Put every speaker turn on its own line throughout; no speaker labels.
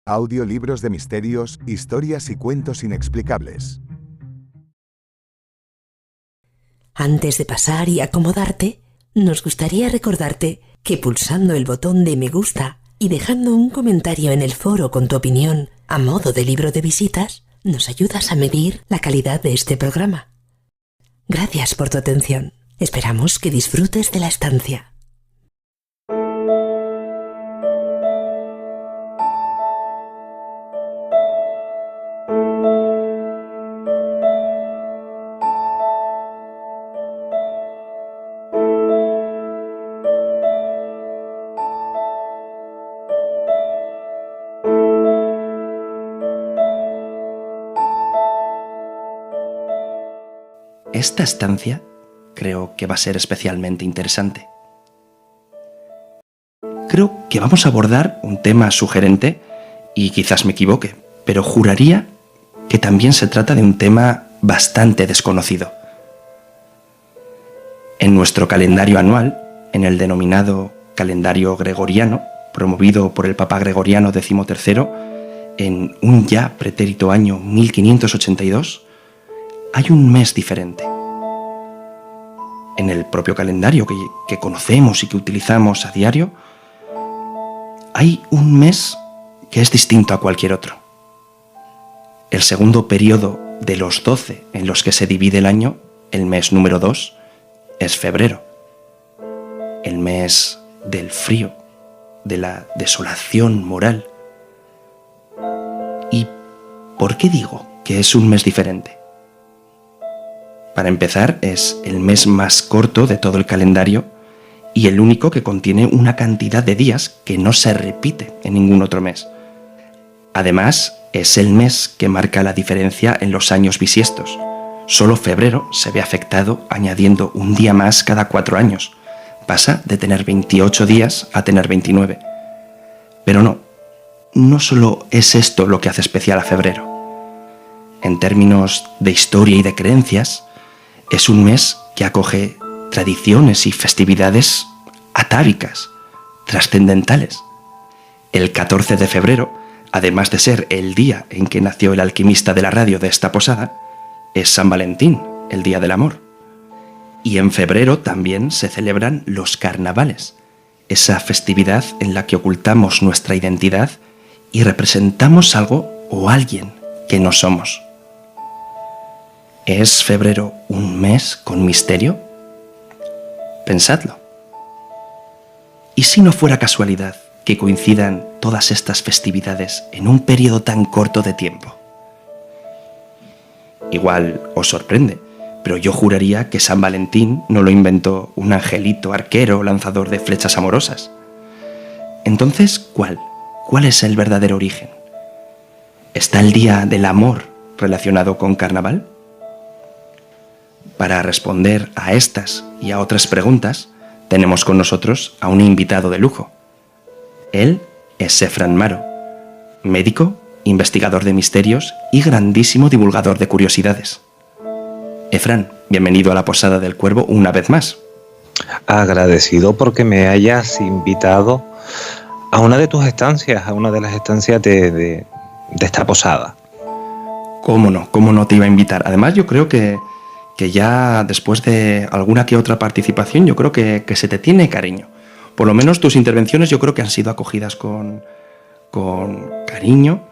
Audiolibros de misterios, historias y cuentos inexplicables.
Antes de pasar y acomodarte, nos gustaría recordarte que pulsando el botón de me gusta y dejando un comentario en el foro con tu opinión a modo de libro de visitas, nos ayudas a medir la calidad de este programa. Gracias por tu atención. Esperamos que disfrutes de la estancia.
Esta estancia creo que va a ser especialmente interesante. Creo que vamos a abordar un tema sugerente y quizás me equivoque, pero juraría que también se trata de un tema bastante desconocido. En nuestro calendario anual, en el denominado calendario gregoriano, promovido por el Papa Gregoriano XIII en un ya pretérito año 1582, hay un mes diferente. En el propio calendario que conocemos y que utilizamos a diario, hay un mes que es distinto a cualquier otro. El segundo periodo de los 12 en los que se divide el año, el mes número 2, es febrero. El mes del frío, de la desolación moral. ¿Y por qué digo que es un mes diferente? Para empezar, es el mes más corto de todo el calendario y el único que contiene una cantidad de días que no se repite en ningún otro mes. Además, es el mes que marca la diferencia en los años bisiestos. Solo febrero se ve afectado añadiendo un día más cada 4 años. Pasa de tener 28 días a tener 29. Pero no solo es esto lo que hace especial a febrero. En términos de historia y de creencias, es un mes que acoge tradiciones y festividades atávicas, trascendentales. El 14 de febrero, además de ser el día en que nació el alquimista de la radio de esta posada, es San Valentín, el Día del Amor. Y en febrero también se celebran los carnavales, esa festividad en la que ocultamos nuestra identidad y representamos algo o alguien que no somos. ¿Es febrero un mes con misterio? Pensadlo. ¿Y si no fuera casualidad que coincidan todas estas festividades en un periodo tan corto de tiempo? Igual os sorprende, pero yo juraría que San Valentín no lo inventó un angelito arquero lanzador de flechas amorosas. Entonces, ¿cuál es el verdadero origen? ¿Está el Día del Amor relacionado con carnaval? Para responder a estas y a otras preguntas, tenemos con nosotros a un invitado de lujo. Él es Efran Maro, médico, investigador de misterios y grandísimo divulgador de curiosidades. Efran, bienvenido a la Posada del Cuervo una vez más.
Agradecido porque me hayas invitado a una de tus estancias, a una de las estancias de esta posada.
¿Cómo no te iba a invitar? Además, yo creo que ya después de alguna que otra participación, yo creo que se te tiene cariño. Por lo menos tus intervenciones yo creo que han sido acogidas con cariño.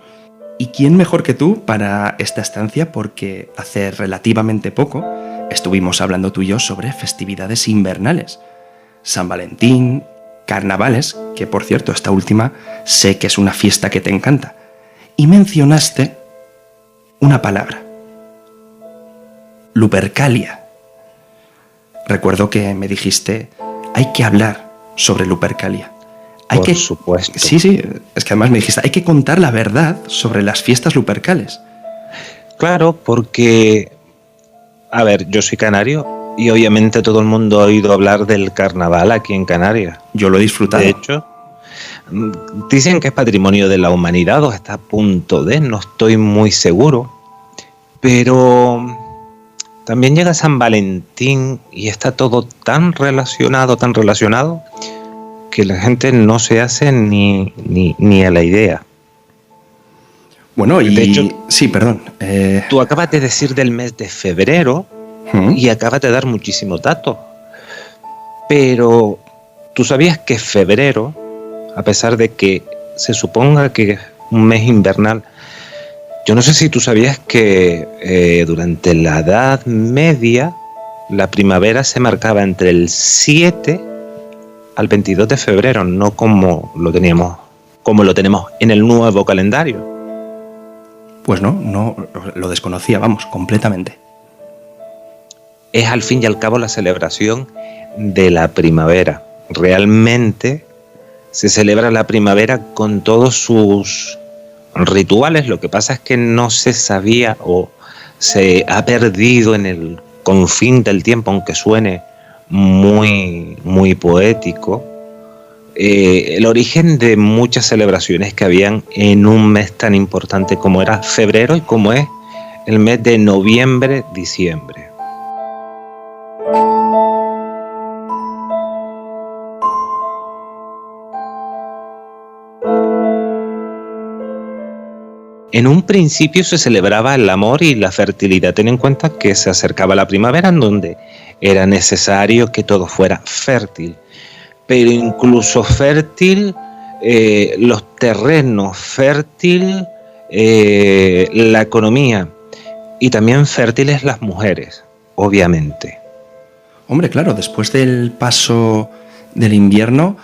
¿Y quién mejor que tú para esta estancia? Porque hace relativamente poco estuvimos hablando tú y yo sobre festividades invernales. San Valentín, carnavales, que por cierto, esta última sé que es una fiesta que te encanta. Y mencionaste una palabra. Lupercalia. Recuerdo que me dijiste, hay que hablar sobre Lupercalia.
Por supuesto.
Sí, es que además me dijiste, hay que contar la verdad sobre las fiestas lupercales.
Claro, porque, a ver, yo soy canario y obviamente todo el mundo ha oído hablar del carnaval aquí en Canarias.
Yo lo he disfrutado.
De hecho, dicen que es patrimonio de la humanidad o está a punto de, no estoy muy seguro, pero también llega San Valentín y está todo tan relacionado, que la gente no se hace ni a la idea.
Bueno, y...
De hecho,
sí, perdón.
tú acabas de decir del mes de febrero y acabas de dar muchísimos datos. Pero tú sabías que febrero, a pesar de que se suponga que es un mes invernal, yo no sé si tú sabías que durante la Edad Media la primavera se marcaba entre el 7 al 22 de febrero, no como lo tenemos en el nuevo calendario.
Pues no lo desconocía, vamos, completamente.
Es al fin y al cabo la celebración de la primavera. Realmente se celebra la primavera con todos sus rituales. Lo que pasa es que no se sabía o se ha perdido en el confín del tiempo, aunque suene muy, muy poético, el origen de muchas celebraciones que habían en un mes tan importante como era febrero y como es el mes de noviembre, diciembre. En un principio se celebraba el amor y la fertilidad. Ten en cuenta que se acercaba la primavera, en donde era necesario que todo fuera fértil. Pero incluso fértil, los terrenos, fértil la economía, y también fértiles las mujeres, obviamente.
Hombre, claro, después del paso del invierno,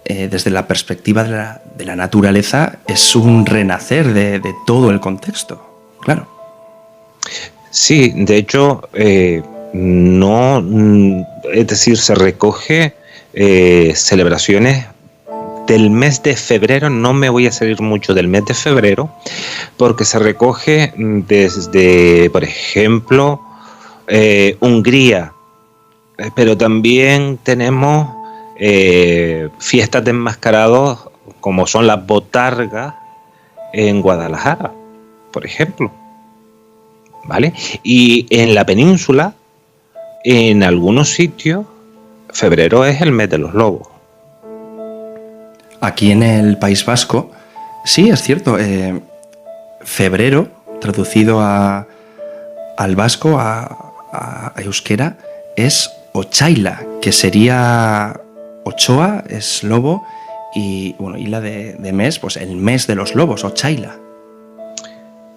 desde la perspectiva de la naturaleza, es un renacer de todo el contexto, claro.
Sí, de hecho, es decir, se recoge celebraciones del mes de febrero. No me voy a salir mucho del mes de febrero, porque se recoge desde, por ejemplo, Hungría, pero también tenemos fiestas de enmascarados como son las botargas en Guadalajara, por ejemplo, ¿vale? Y en la península, en algunos sitios, febrero es el mes de los lobos.
Aquí en el País Vasco, sí, es cierto, febrero, traducido al vasco, a euskera, es Otxaila, que sería Ochoa, es lobo, y bueno, y la de mes, pues el mes de los lobos, Otxaila.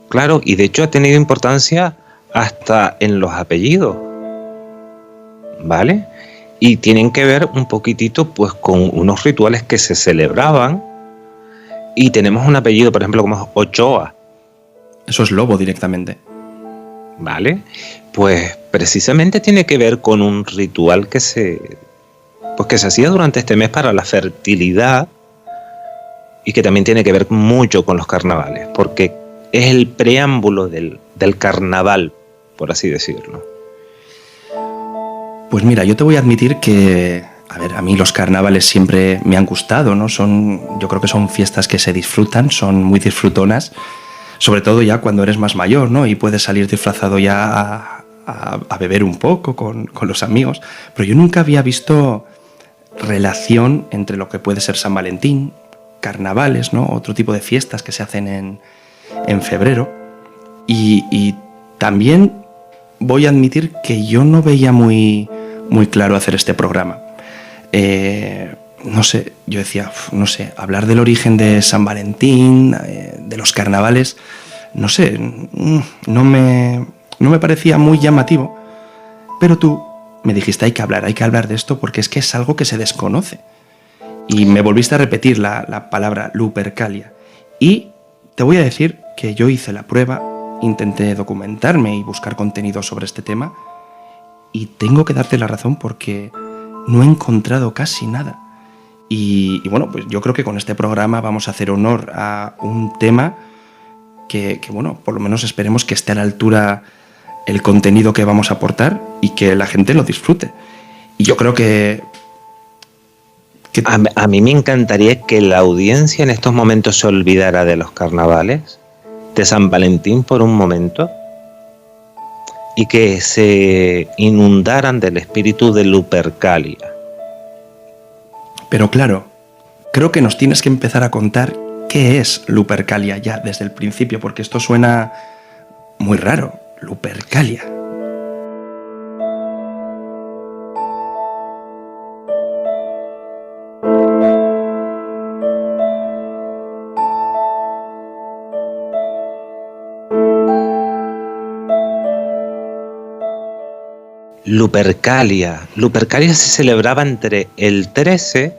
Claro, y de hecho ha tenido importancia hasta en los apellidos, ¿vale? Y tienen que ver un poquitito pues con unos rituales que se celebraban, y tenemos un apellido, por ejemplo, como Ochoa.
Eso es lobo directamente.
¿Vale? Pues precisamente tiene que ver con un ritual que se hacía durante este mes para la fertilidad, y que también tiene que ver mucho con los carnavales, porque es el preámbulo del carnaval, por así decirlo.
Pues mira, yo te voy a admitir que, a ver, a mí los carnavales siempre me han gustado, ¿no? Yo creo que son fiestas que se disfrutan, son muy disfrutonas, sobre todo ya cuando eres más mayor, ¿no? Y puedes salir disfrazado ya a beber un poco con los amigos. Pero yo nunca había visto relación entre lo que puede ser San Valentín, carnavales, ¿no? Otro tipo de fiestas que se hacen en febrero. Y también voy a admitir que yo no veía muy claro hacer este programa. No sé, yo decía, no sé, hablar del origen de San Valentín, de los carnavales, no sé, no me parecía muy llamativo, pero tú me dijiste hay que hablar de esto porque es que es algo que se desconoce. Y me volviste a repetir la palabra Lupercalia. Y te voy a decir que yo hice la prueba, intenté documentarme y buscar contenido sobre este tema, y tengo que darte la razón porque no he encontrado casi nada. Y bueno, pues yo creo que con este programa vamos a hacer honor a un tema que bueno, por lo menos esperemos que esté a la altura el contenido que vamos a aportar y que la gente lo disfrute. Y yo creo que
a mí me encantaría que la audiencia en estos momentos se olvidara de los carnavales, de San Valentín por un momento, y que se inundaran del espíritu de Lupercalia.
Pero claro, creo que nos tienes que empezar a contar ¿qué es Lupercalia ya desde el principio? Porque esto suena muy raro, Lupercalia.
Lupercalia. Lupercalia se celebraba entre el 13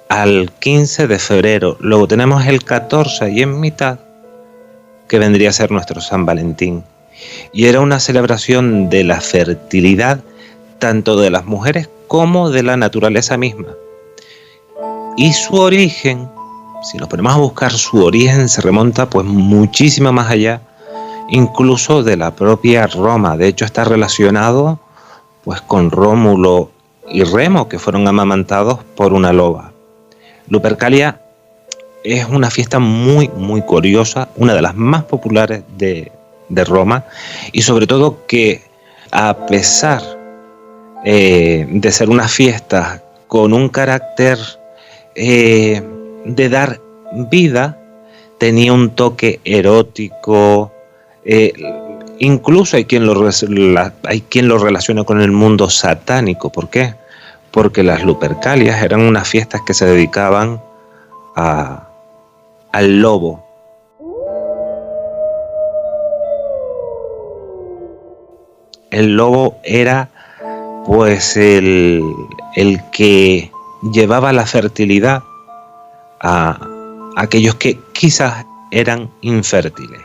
al 15 de febrero. Luego tenemos el 14 y en mitad, que vendría a ser nuestro San Valentín. Y era una celebración de la fertilidad, tanto de las mujeres como de la naturaleza misma. Y su origen, si nos ponemos a buscar su origen, se remonta pues muchísimo más allá, incluso de la propia Roma. De hecho, está relacionado pues con Rómulo y Remo, que fueron amamantados por una loba. Lupercalia es una fiesta muy, muy curiosa, una de las más populares de Roma, y sobre todo que, a pesar de ser una fiesta con un carácter de dar vida, tenía un toque erótico. Incluso hay quien lo relaciona con el mundo satánico. ¿Por qué? Porque las Lupercalias eran unas fiestas que se dedicaban al lobo. El lobo era pues el que llevaba la fertilidad a aquellos que quizás eran infértiles.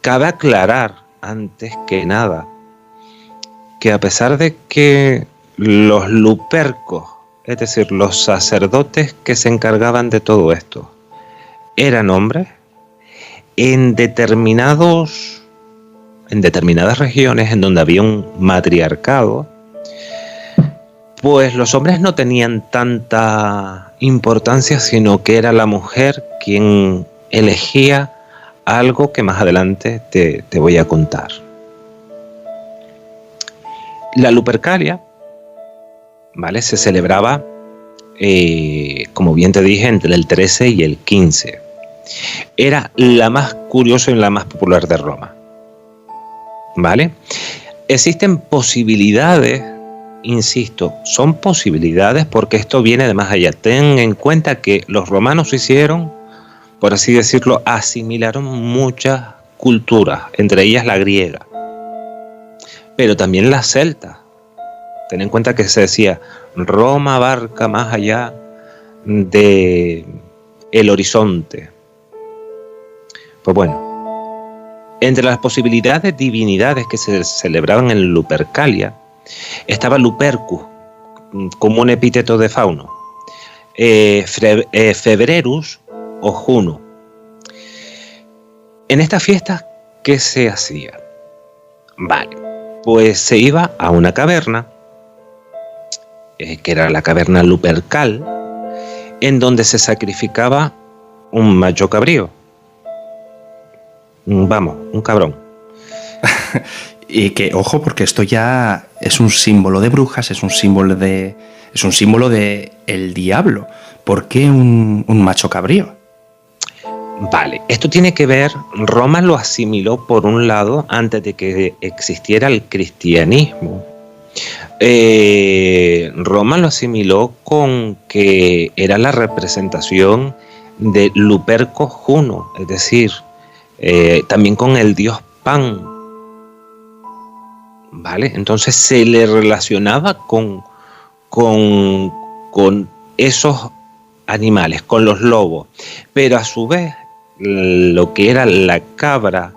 Cabe aclarar, antes que nada, que a pesar de que los lupercos, es decir, los sacerdotes que se encargaban de todo esto, eran hombres, en determinadas regiones en donde había un matriarcado, pues los hombres no tenían tanta importancia, sino que era la mujer quien elegía algo que más adelante te voy a contar. La Lupercalia, ¿vale?, se celebraba, como bien te dije, entre el 13 y el 15. Era la más curiosa y la más popular de Roma, ¿vale? Existen posibilidades, insisto, son posibilidades porque esto viene de más allá. Ten en cuenta que los romanos hicieron, por así decirlo, asimilaron muchas culturas, entre ellas la griega, pero también la celta. Ten en cuenta que se decía, Roma abarca más allá de el horizonte. Pues bueno, entre las posibilidades de divinidades que se celebraban en Lupercalia, estaba Lupercus, como un epíteto de Fauno, Febrerus o Juno. En estas fiestas, ¿qué se hacía? Vale, pues se iba a una caverna, que era la caverna Lupercal, en donde se sacrificaba un macho cabrío. Vamos, un cabrón.
Y que, ojo, porque esto ya es un símbolo de brujas, es un símbolo de el diablo. ¿Por qué un macho cabrío?
Vale, esto tiene que ver, Roma lo asimiló por un lado antes de que existiera el cristianismo. Roma lo asimiló con que era la representación de Luperco Juno, es decir, también con el dios Pan. ¿Vale? Entonces se le relacionaba con esos animales, con los lobos, pero a su vez lo que era la cabra,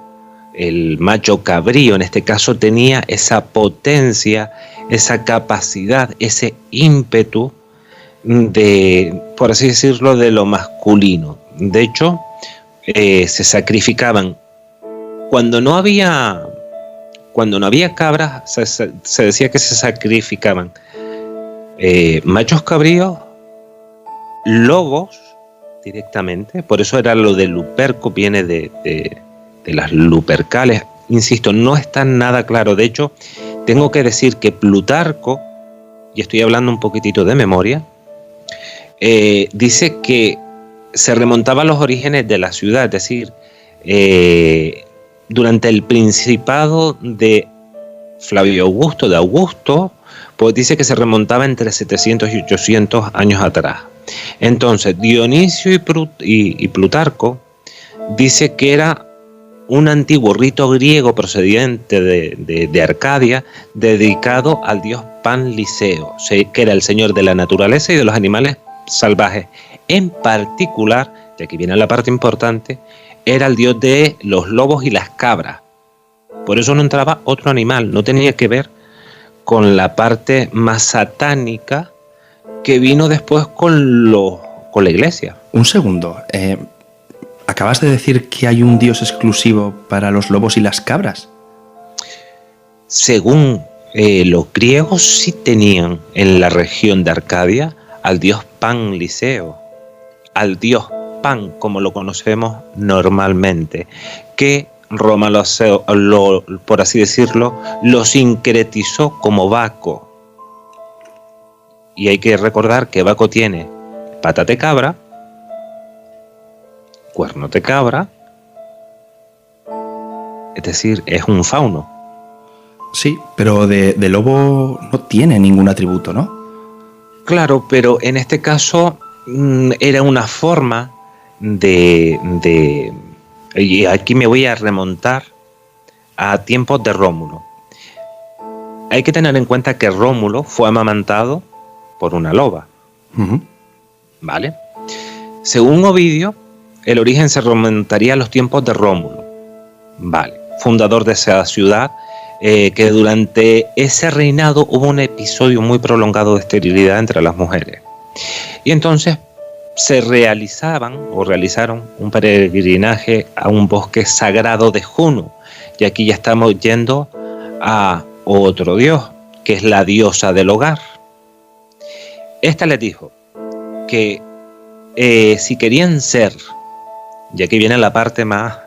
el macho cabrío en este caso, tenía esa potencia, esa capacidad, ese ímpetu de, por así decirlo, de lo masculino. De hecho, se sacrificaban cuando no había cabras, se decía que se sacrificaban machos cabríos, lobos directamente. Por eso era lo de Luperco, viene de las Lupercales. Insisto, no está nada claro. De hecho, tengo que decir que Plutarco, y estoy hablando un poquitito de memoria, dice que se remontaba a los orígenes de la ciudad, es decir, durante el principado de Flavio Augusto, de Augusto, pues dice que se remontaba entre 700 y 800 años atrás. Entonces, Dionisio y Plutarco dice que era un antiguo rito griego procedente de Arcadia, dedicado al dios Pan Liceo, que era el señor de la naturaleza y de los animales salvajes. En particular, y aquí viene la parte importante, era el dios de los lobos y las cabras. Por eso no entraba otro animal, no tenía que ver con la parte más satánica que vino después con la iglesia.
Un segundo, ¿acabas de decir que hay un dios exclusivo para los lobos y las cabras?
Según los griegos, sí tenían en la región de Arcadia al dios Pan Liceo, al dios Pan, como lo conocemos normalmente, que Roma por así decirlo, lo sincretizó como Baco. Y hay que recordar que Baco tiene pata de cabra, cuerno de cabra, es decir, es un fauno.
Sí, pero de lobo no tiene ningún atributo, ¿no?
Claro, pero en este caso era una forma y aquí me voy a remontar a tiempos de Rómulo. Hay que tener en cuenta que Rómulo fue amamantado por una loba.
Uh-huh.
¿Vale? Según Ovidio, el origen se remontaría a los tiempos de Rómulo. Vale. Fundador de esa ciudad, que durante ese reinado hubo un episodio muy prolongado de esterilidad entre las mujeres. Y entonces se realizaron un peregrinaje a un bosque sagrado de Juno. Y aquí ya estamos yendo a otro dios, que es la diosa del hogar. Esta les dijo que si querían ser, y aquí viene la parte más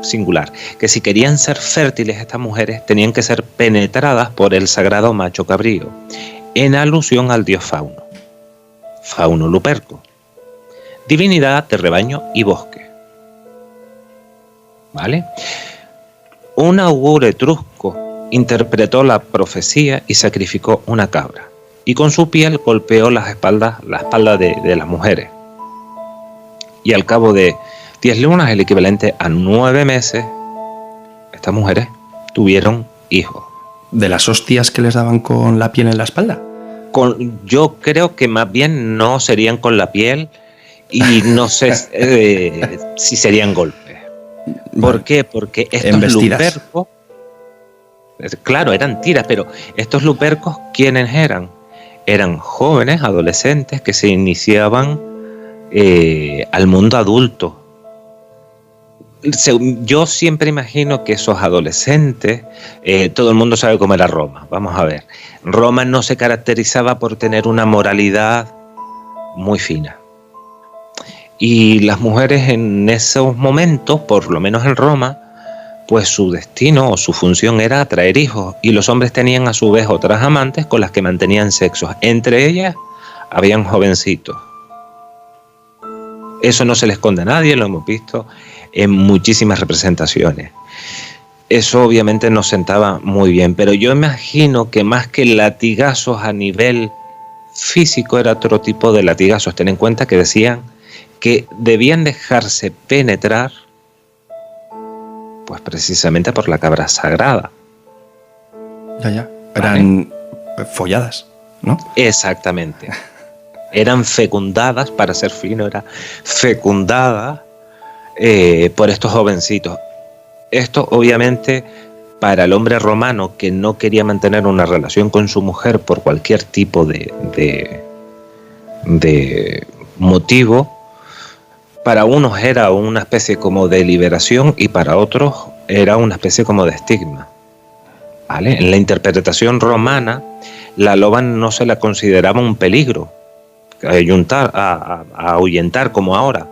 singular, que si querían ser fértiles estas mujeres tenían que ser penetradas por el sagrado macho cabrío, en alusión al dios Fauno Luperco, divinidad de rebaño y bosque. ¿Vale? Un augur etrusco interpretó la profecía y sacrificó una cabra, y con su piel golpeó la espalda de las mujeres. Y al cabo de 10 lunas, el equivalente a 9 meses, estas mujeres tuvieron hijos.
¿De las hostias que les daban con la piel en la espalda?
Yo creo que más bien no serían con la piel y no sé si serían golpes. ¿Por qué? Porque estos lupercos, claro, eran tiras, pero estos lupercos, ¿quiénes eran? Eran jóvenes, adolescentes que se iniciaban al mundo adulto. Yo siempre imagino que esos adolescentes, todo el mundo sabe cómo era Roma. Vamos a ver, Roma no se caracterizaba por tener una moralidad muy fina. Y las mujeres en esos momentos, por lo menos en Roma, pues su destino o su función era atraer hijos. Y los hombres tenían a su vez otras amantes con las que mantenían sexo. Entre ellas habían jovencitos. Eso no se le esconde a nadie, lo hemos visto en muchísimas representaciones. Eso obviamente nos sentaba muy bien, pero yo imagino que más que latigazos a nivel físico era otro tipo de latigazos. Ten en cuenta que decían que debían dejarse penetrar pues precisamente por la cabra sagrada.
Ya. Eran folladas, ¿no?
Exactamente. Eran fecundadas, para ser fino, era fecundada por estos jovencitos. Esto obviamente para el hombre romano que no quería mantener una relación con su mujer por cualquier tipo de motivo, para unos era una especie como de liberación y para otros era una especie como de estigma. ¿Vale? En la interpretación romana, la loba no se la consideraba un peligro a ahuyentar como ahora.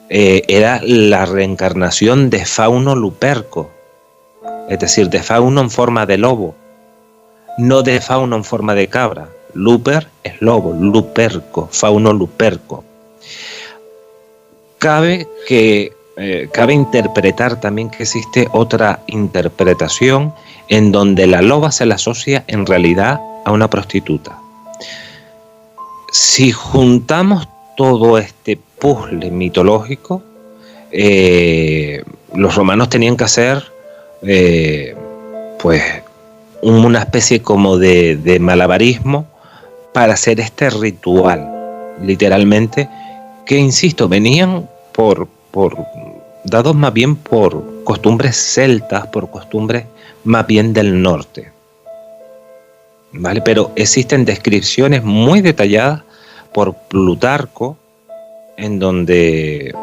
Era la reencarnación de Fauno Luperco, es decir, de Fauno en forma de lobo, no de Fauno en forma de cabra. Luper es lobo, Luperco, Fauno Luperco. cabe interpretar también que existe otra interpretación en donde la loba se la asocia en realidad a una prostituta. Si juntamos todo este puzzle mitológico, los romanos tenían que hacer pues una especie como de malabarismo para hacer este ritual, literalmente, que insisto, venían dados más bien por costumbres celtas, por costumbres más bien del norte, ¿vale? Pero existen descripciones muy detalladas por Plutarco, en donde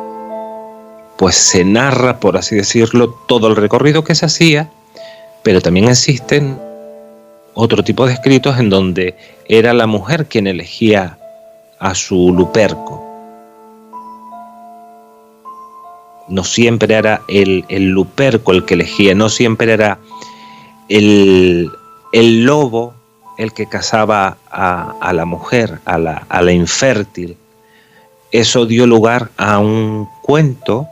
pues se narra, por así decirlo, todo el recorrido que se hacía, pero también existen otro tipo de escritos en donde era la mujer quien elegía a su luperco. No siempre era el luperco el que elegía, no siempre era el lobo el que cazaba a la mujer, a la infértil. Eso dio lugar a un cuento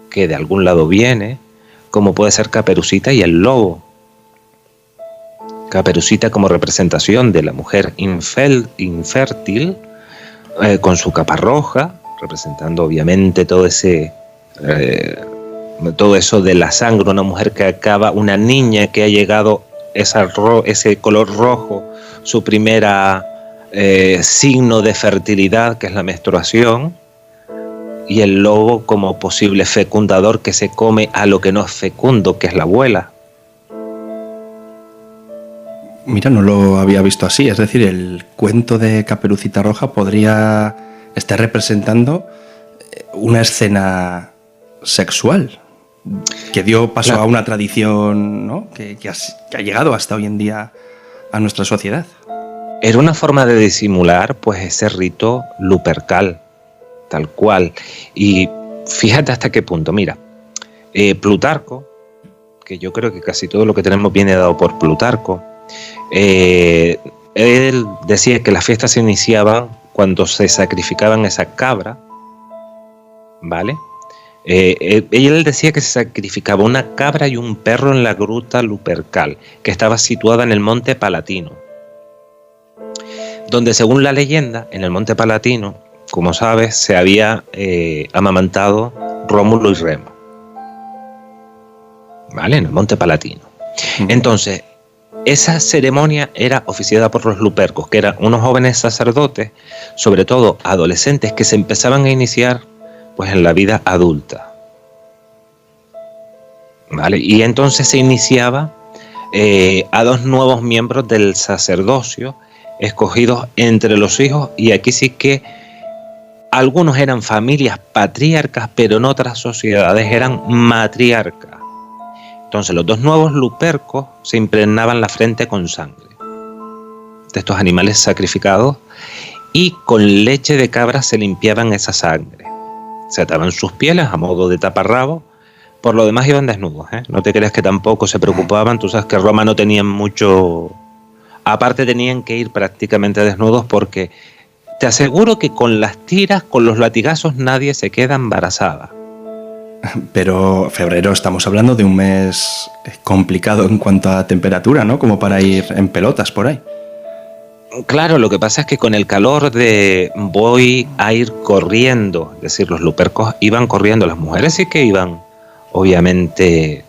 que de algún lado viene, como puede ser Caperucita y el lobo. Caperucita como representación de la mujer infértil, con su capa roja, representando obviamente todo eso de la sangre, una mujer que acaba, una niña que ha llegado ese color rojo, su primera signo de fertilidad, que es la menstruación, y el lobo como posible fecundador que se come a lo que no es fecundo, que es la abuela.
Mira, no lo había visto así, es decir, el cuento de Caperucita Roja podría estar representando una escena sexual que dio paso a una tradición, ¿no? que ha llegado hasta hoy en día a nuestra sociedad.
Era una forma de disimular pues ese rito lupercal, tal cual. Y fíjate hasta qué punto, mira, Plutarco, que yo creo que casi todo lo que tenemos viene dado por Plutarco, él decía que las fiestas se iniciaban cuando se sacrificaban esa cabra, ¿vale? Él decía que se sacrificaba una cabra y un perro en la gruta lupercal, que estaba situada en el Monte Palatino, donde según la leyenda, en el Monte Palatino, como sabes, se había amamantado Rómulo y Remo, ¿vale? En el Monte Palatino. Entonces, esa ceremonia era oficiada por los lupercos, que eran unos jóvenes sacerdotes, sobre todo adolescentes, que se empezaban a iniciar pues en la vida adulta, ¿vale? Y entonces se iniciaba a dos nuevos miembros del sacerdocio, escogidos entre los hijos, y aquí sí que algunos eran familias patriarcas, pero en otras sociedades eran matriarcas. Entonces los dos nuevos lupercos se impregnaban la frente con sangre de estos animales sacrificados, y con leche de cabra se limpiaban esa sangre. Se ataban sus pieles a modo de taparrabo. Por lo demás iban desnudos, ¿eh? No te creas que tampoco se preocupaban. Tú sabes que Roma no tenían mucho... Aparte tenían que ir prácticamente desnudos, porque te aseguro que con las tiras, con los latigazos, nadie se queda embarazada.
Pero febrero, estamos hablando de un mes complicado en cuanto a temperatura, ¿no? Como para ir en pelotas por ahí.
Claro, lo que pasa es que con el calor de voy a ir corriendo, es decir, los lupercos iban corriendo, las mujeres sí que iban, obviamente,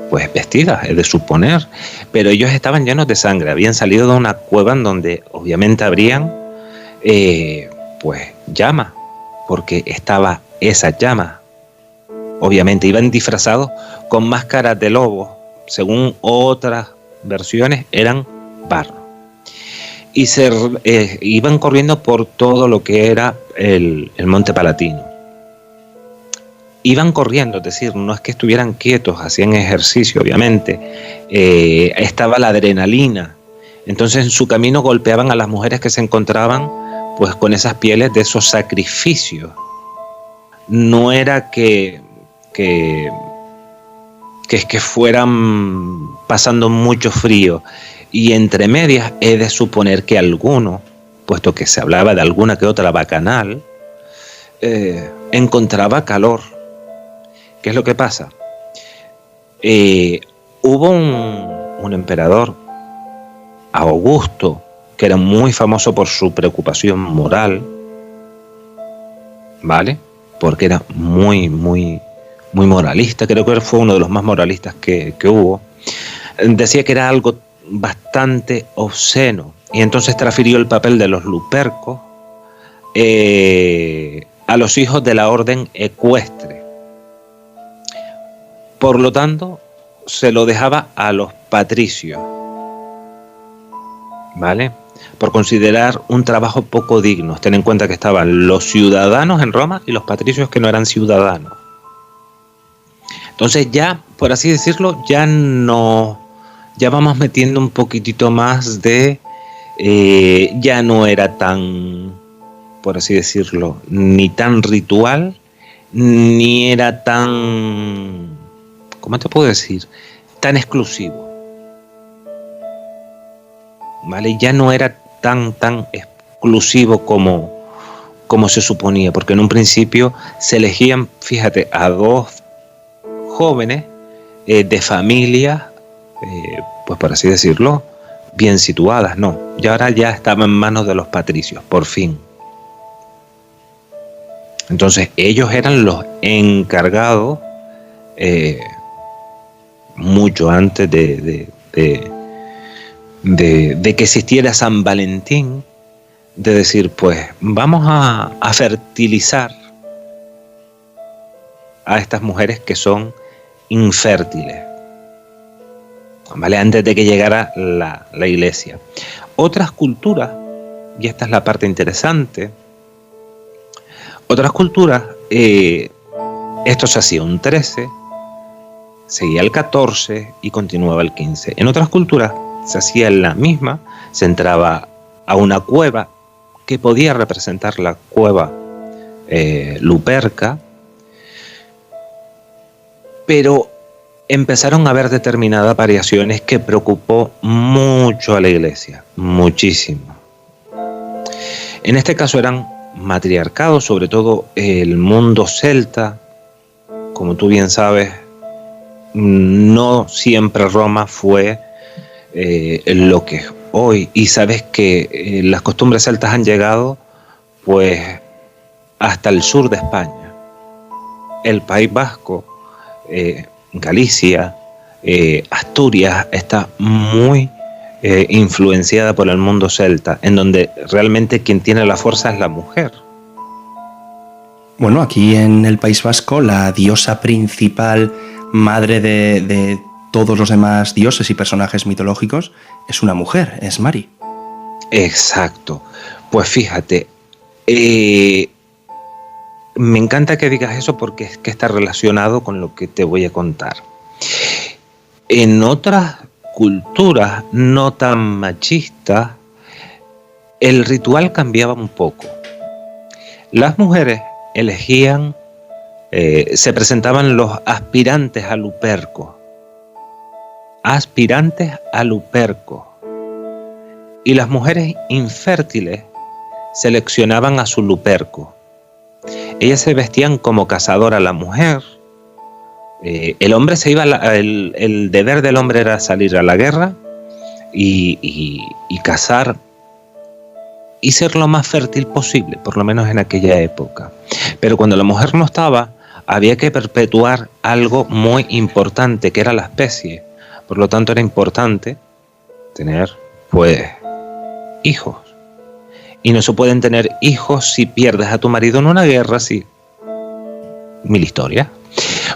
pues vestidas, es de suponer, pero ellos estaban llenos de sangre, habían salido de una cueva en donde obviamente habrían, pues, llamas, porque estaba esa llama. Obviamente iban disfrazados con máscaras de lobos, según otras versiones eran barro. Y iban corriendo por todo lo que era el Monte Palatino. Iban corriendo, es decir, no es que estuvieran quietos, hacían ejercicio, obviamente. Estaba la adrenalina. Entonces en su camino golpeaban a las mujeres que se encontraban pues con esas pieles de esos sacrificios. No era que fueran pasando mucho frío. Y entre medias he de suponer que alguno, puesto que se hablaba de alguna que otra bacanal, encontraba calor. ¿Qué es lo que pasa? Hubo un emperador, Augusto, que era muy famoso por su preocupación moral, ¿vale? Porque era muy moralista. Creo que fue uno de los más moralistas que hubo. Decía que era algo bastante obsceno, y entonces transfirió el papel de los Lupercos a los hijos de la orden ecuestre. Por lo tanto, se lo dejaba a los patricios, ¿vale? Por considerar un trabajo poco digno. Ten en cuenta que estaban los ciudadanos en Roma y los patricios que no eran ciudadanos. Entonces ya, por así decirlo, ya vamos metiendo un poquitito más de... ya no era tan, por así decirlo, ni tan ritual, ni era tan... ¿Cómo te puedo decir? Tan exclusivo. ¿Vale? Ya no era tan exclusivo como se suponía, porque en un principio se elegían, fíjate, a dos jóvenes de familias, pues por así decirlo, bien situadas, no. Y ahora ya estaba en manos de los patricios, por fin. Entonces ellos eran los encargados, mucho antes de que existiera San Valentín, de decir, pues vamos a fertilizar a estas mujeres que son infértiles, ¿vale? Antes de que llegara la iglesia. Otras culturas, y esta es la parte interesante, otras culturas, esto se hacía un 13, seguía el 14 y continuaba el 15. En otras culturas se hacía la misma, se entraba a una cueva que podía representar la cueva luperca, pero empezaron a haber determinadas variaciones que preocupó mucho a la iglesia, muchísimo. En este caso eran matriarcados, sobre todo el mundo celta. Como tú bien sabes, no siempre Roma fue lo que es hoy, y sabes que las costumbres celtas han llegado pues hasta el sur de España, el País Vasco, Galicia, Asturias está muy influenciada por el mundo celta, en donde realmente quien tiene la fuerza es la mujer.
Bueno, aquí en el País Vasco la diosa principal, madre de todos los demás dioses y personajes mitológicos, es una mujer, es Mari.
Exacto. Pues fíjate, me encanta que digas eso porque es que está relacionado con lo que te voy a contar. En otras culturas no tan machistas, el ritual cambiaba un poco. Las mujeres elegían, se presentaban los aspirantes a Luperco. Aspirantes a Luperco. Y las mujeres infértiles seleccionaban a su Luperco. Ellas se vestían como cazadora la mujer. El hombre se iba, el deber del hombre era salir a la guerra y cazar y ser lo más fértil posible, por lo menos en aquella época. Pero cuando la mujer no estaba, había que perpetuar algo muy importante, que era la especie. Por lo tanto, era importante tener, pues, hijos. Y no se pueden tener hijos si pierdes a tu marido en una guerra, sí. Mil historias.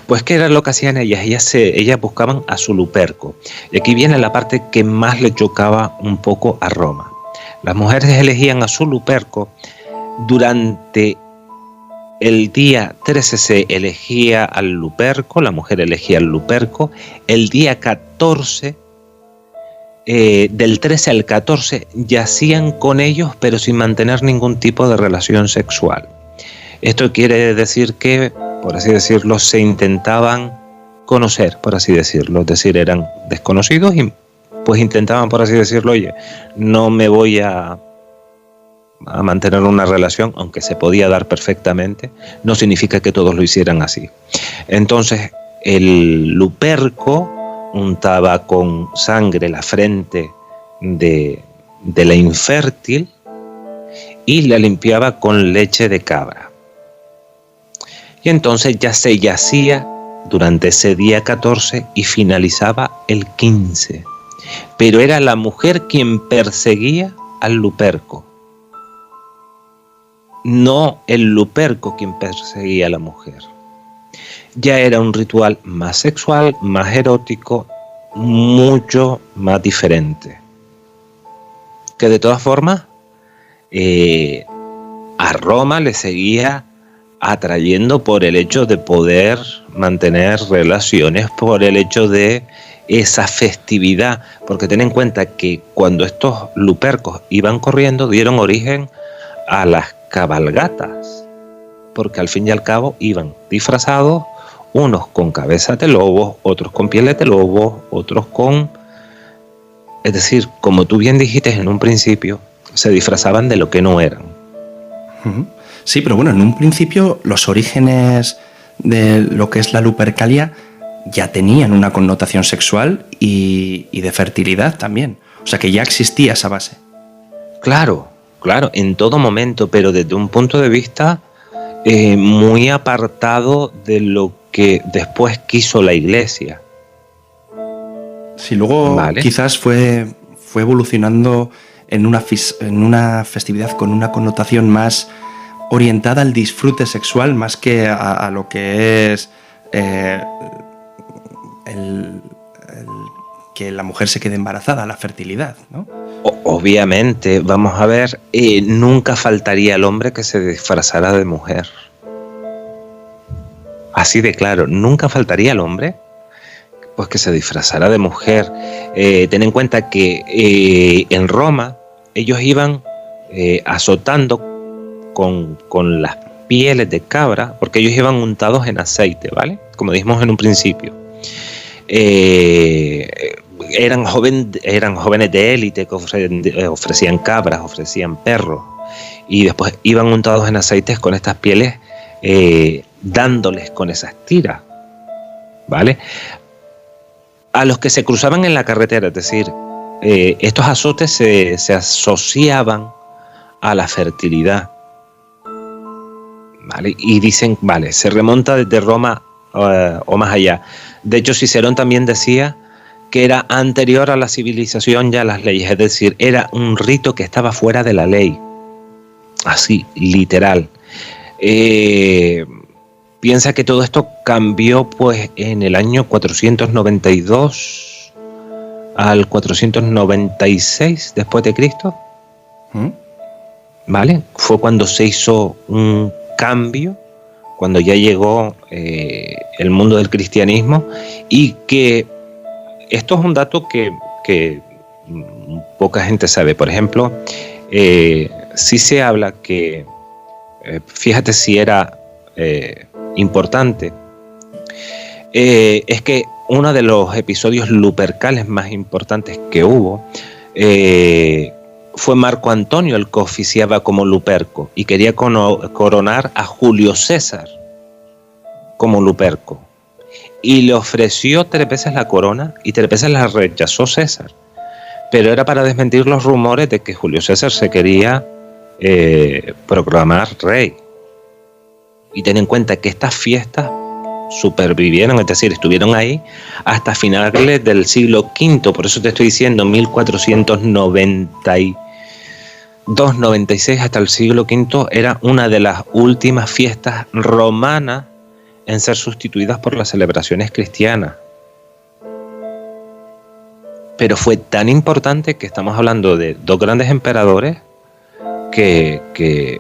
Pues, ¿qué era lo que hacían ellas? Ellas buscaban a su Luperco. Y aquí viene la parte que más le chocaba un poco a Roma. Las mujeres elegían a su Luperco. Durante el día 13 se elegía al Luperco, la mujer elegía al Luperco. El día 14, del 13 al 14, yacían con ellos, pero sin mantener ningún tipo de relación sexual. Esto quiere decir que, por así decirlo, se intentaban conocer, por así decirlo. Es decir, eran desconocidos y pues intentaban, por así decirlo, oye, no me voy a a mantener una relación, aunque se podía dar perfectamente, no significa que todos lo hicieran así. Entonces, el Luperco untaba con sangre la frente de la infértil y la limpiaba con leche de cabra. Y entonces ya se yacía durante ese día 14 y finalizaba el 15. Pero era la mujer quien perseguía al Luperco, no el Luperco quien perseguía a la mujer. Ya era un ritual más sexual, más erótico, mucho más diferente. Que de todas formas, a Roma le seguía atrayendo por el hecho de poder mantener relaciones, por el hecho de esa festividad, porque ten en cuenta que cuando estos lupercos iban corriendo dieron origen a las cabalgatas, porque al fin y al cabo iban disfrazados, unos con cabezas de lobos, otros con pieles de lobos, otros con... Es decir, como tú bien dijiste en un principio, se disfrazaban de lo que no eran.
Sí, pero bueno, en un principio los orígenes de lo que es la Lupercalia ya tenían una connotación sexual y de fertilidad también. O sea que ya existía esa base.
Claro, en todo momento, pero desde un punto de vista muy apartado de lo que después quiso la Iglesia.
Sí, luego
¿vale?
Quizás fue evolucionando en una festividad con una connotación más orientada al disfrute sexual, más que a lo que es que la mujer se quede embarazada, la fertilidad, ¿no?
Obviamente, vamos a ver, nunca faltaría el hombre que se disfrazara de mujer. Así de claro, nunca faltaría el hombre pues que se disfrazara de mujer. Ten en cuenta que en Roma ellos iban azotando con las pieles de cabra, porque ellos iban untados en aceite, ¿vale? Como dijimos en un principio. Eran jóvenes de élite que ofrecían cabras, ofrecían perros, y después iban untados en aceites con estas pieles, dándoles con esas tiras, ¿vale? A los que se cruzaban en la carretera, es decir, estos azotes se asociaban a la fertilidad, ¿vale? Y dicen, vale, se remonta desde Roma o más allá. De hecho, Cicerón también decía que era anterior a la civilización y a las leyes, es decir, era un rito que estaba fuera de la ley, así, literal. Piensa que todo esto cambió pues en el año 492 al 496 después de Cristo. ¿Vale? Fue cuando se hizo un cambio, cuando ya llegó el mundo del cristianismo, y que esto es un dato que poca gente sabe. Por ejemplo, sí se habla que, fíjate si era importante, es que uno de los episodios lupercales más importantes que hubo fue Marco Antonio el que oficiaba como Luperco y quería coronar a Julio César como Luperco, y le ofreció 3 veces la corona y 3 veces la rechazó César, pero era para desmentir los rumores de que Julio César se quería proclamar rey. Y ten en cuenta que estas fiestas supervivieron, es decir, estuvieron ahí hasta finales del siglo V, por eso te estoy diciendo 1492-96 hasta el siglo V, era una de las últimas fiestas romanas en ser sustituidas por las celebraciones cristianas. Pero fue tan importante que estamos hablando de 2 grandes emperadores que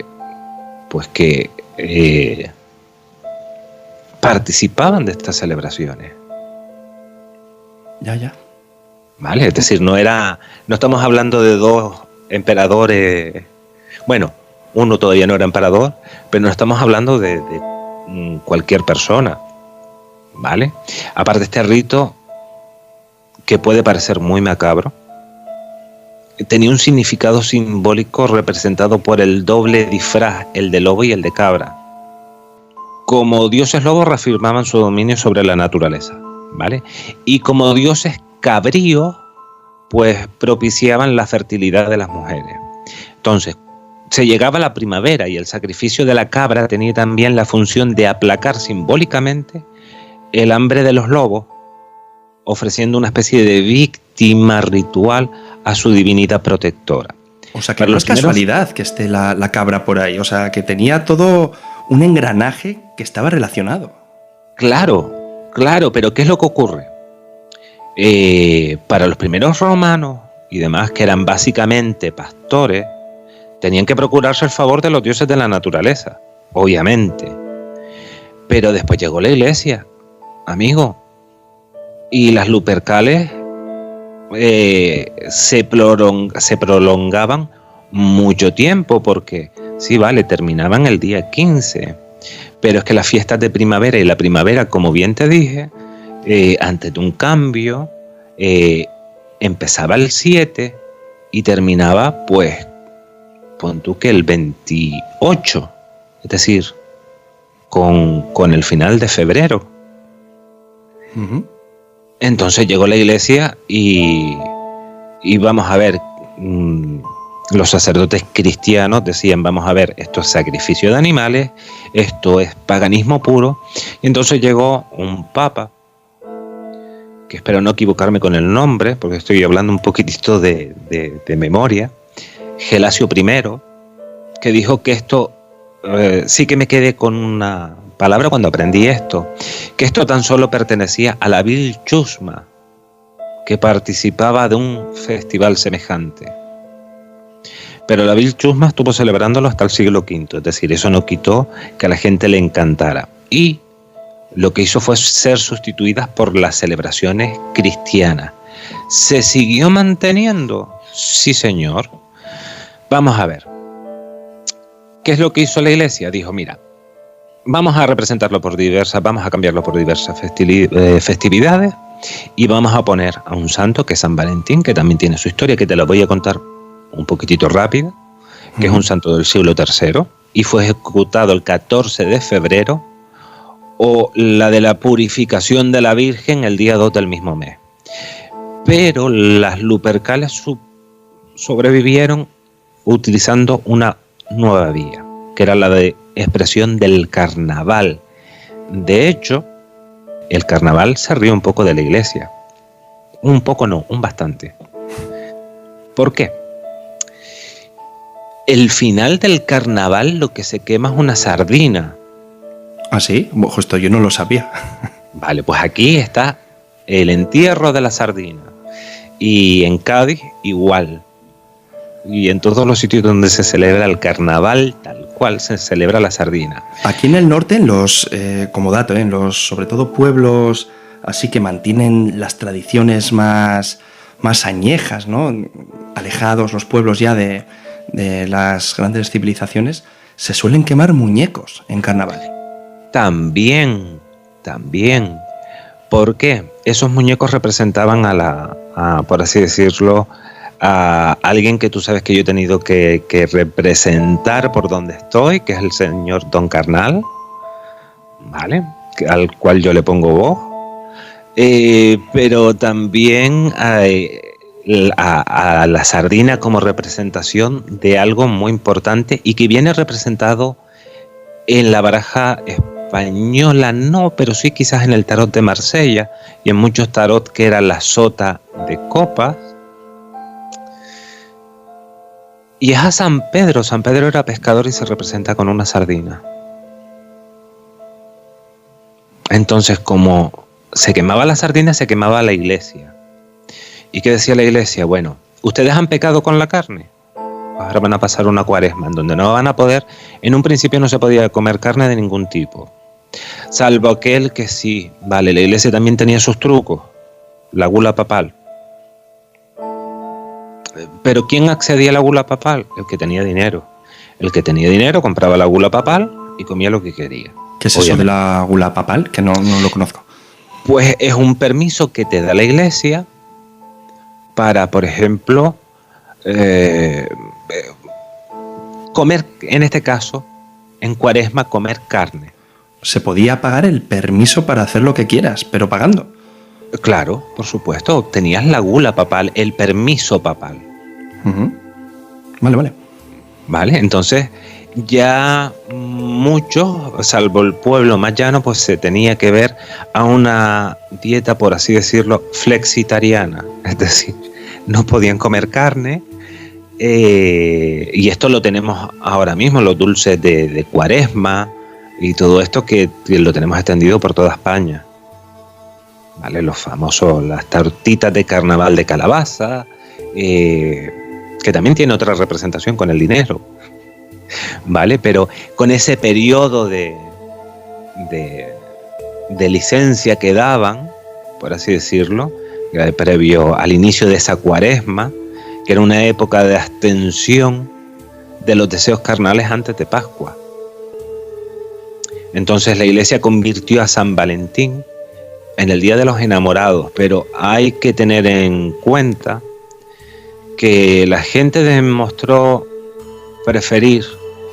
participaban de estas celebraciones.
Ya.
Vale, es decir, no estamos hablando de 2 emperadores. Bueno, uno todavía no era emperador, pero no estamos hablando de cualquier persona, ¿vale? Aparte, este rito, que puede parecer muy macabro, tenía un significado simbólico representado por el doble disfraz, el de lobo y el de cabra. Como dioses lobos reafirmaban su dominio sobre la naturaleza, ¿vale? Y como dioses cabríos, pues propiciaban la fertilidad de las mujeres. Entonces, se llegaba la primavera y el sacrificio de la cabra tenía también la función de aplacar simbólicamente el hambre de los lobos, ofreciendo una especie de víctima ritual a su divinidad protectora.
O sea, que no es casualidad que esté la cabra por ahí, o sea, que tenía todo un engranaje que estaba relacionado.
Claro, pero ¿qué es lo que ocurre? Para los primeros romanos y demás, que eran básicamente pastores, tenían que procurarse el favor de los dioses de la naturaleza, obviamente. Pero después llegó la iglesia, amigo, y las Lupercales se prolongaban mucho tiempo, porque sí, vale, terminaban el día 15, pero es que las fiestas de primavera y la primavera, como bien te dije, antes de un cambio, empezaba el 7 y terminaba, pues, pon tú que el 28, es decir, con el final de febrero.
Uh-huh.
Entonces llegó la iglesia y vamos a ver, los sacerdotes cristianos decían, vamos a ver, esto es sacrificio de animales, esto es paganismo puro. Y entonces llegó un papa, que espero no equivocarme con el nombre, porque estoy hablando un poquitito de memoria, Gelasio I, que dijo que esto, sí que me quedé con una palabra cuando aprendí esto, que esto tan solo pertenecía a la vil chusma que participaba de un festival semejante. Pero la vil chusma estuvo celebrándolo hasta el siglo V, es decir, eso no quitó que a la gente le encantara. Y lo que hizo fue ser sustituidas por las celebraciones cristianas. ¿Se siguió manteniendo? Sí, señor. Vamos a ver. ¿Qué es lo que hizo la iglesia? Dijo, mira, vamos a representarlo vamos a cambiarlo por diversas festividades y vamos a poner a un santo que es San Valentín, que también tiene su historia, que te la voy a contar un poquitito rápido, que es un santo del siglo III y fue ejecutado el 14 de febrero, o la de la purificación de la Virgen el día 2 del mismo mes. Pero las Lupercales sobrevivieron utilizando una nueva vía, que era la de expresión del carnaval. De hecho, el carnaval se ríe un poco de la iglesia. Un poco no, un bastante. ¿Por qué? El final del carnaval lo que se quema es una sardina.
¿Ah, sí? Justo yo no lo sabía.
Vale, pues aquí está el entierro de la sardina. Y en Cádiz igual. Y en todos los sitios donde se celebra el carnaval, tal cual se celebra la sardina.
Aquí en el norte, en los, como dato, en los sobre todo pueblos así que mantienen las tradiciones más añejas, ¿no? Alejados los pueblos ya de las grandes civilizaciones, se suelen quemar muñecos en carnaval.
También. ¿Por qué? Esos muñecos representaban por así decirlo, a alguien que tú sabes que yo he tenido que representar por donde estoy, que es el señor Don Carnal, ¿vale? Al cual yo le pongo voz. Pero también a la sardina como representación de algo muy importante y que viene representado en la baraja española, no, pero sí quizás en el tarot de Marsella y en muchos tarot que era la sota de copas. Y es a San Pedro. San Pedro era pescador y se representa con una sardina. Entonces, como se quemaba la sardina, se quemaba la iglesia. ¿Y qué decía la iglesia? Bueno, ¿ustedes han pecado con la carne? Ahora van a pasar una cuaresma en donde no van a poder. En un principio no se podía comer carne de ningún tipo. Salvo aquel que sí. Vale, la iglesia también tenía sus trucos. La gula papal. Pero ¿quién accedía a la gula papal? El que tenía dinero. El que tenía dinero compraba la gula papal y comía lo que quería.
¿Qué es eso de la gula papal? Que no lo conozco.
Pues es un permiso que te da la iglesia para, por ejemplo, comer, en este caso, en Cuaresma, comer carne.
Se podía pagar el permiso para hacer lo que quieras, pero pagando.
Claro, por supuesto, tenías la gula papal, el permiso papal.
Vale.
Vale, entonces ya muchos, salvo el pueblo más llano, pues se tenía que ver a una dieta, por así decirlo, flexitariana. Es decir, no podían comer carne. Y esto lo tenemos ahora mismo, los dulces de Cuaresma y todo esto que lo tenemos extendido por toda España. ¿Vale? Los famosos, las tortitas de carnaval de calabaza, que también tiene otra representación con el dinero, ¿vale? Pero con ese periodo de licencia que daban, por así decirlo, previo al inicio de esa Cuaresma, que era una época de abstención de los deseos carnales antes de Pascua. Entonces la Iglesia convirtió a San Valentín en el Día de los Enamorados, pero hay que tener en cuenta que la gente demostró preferir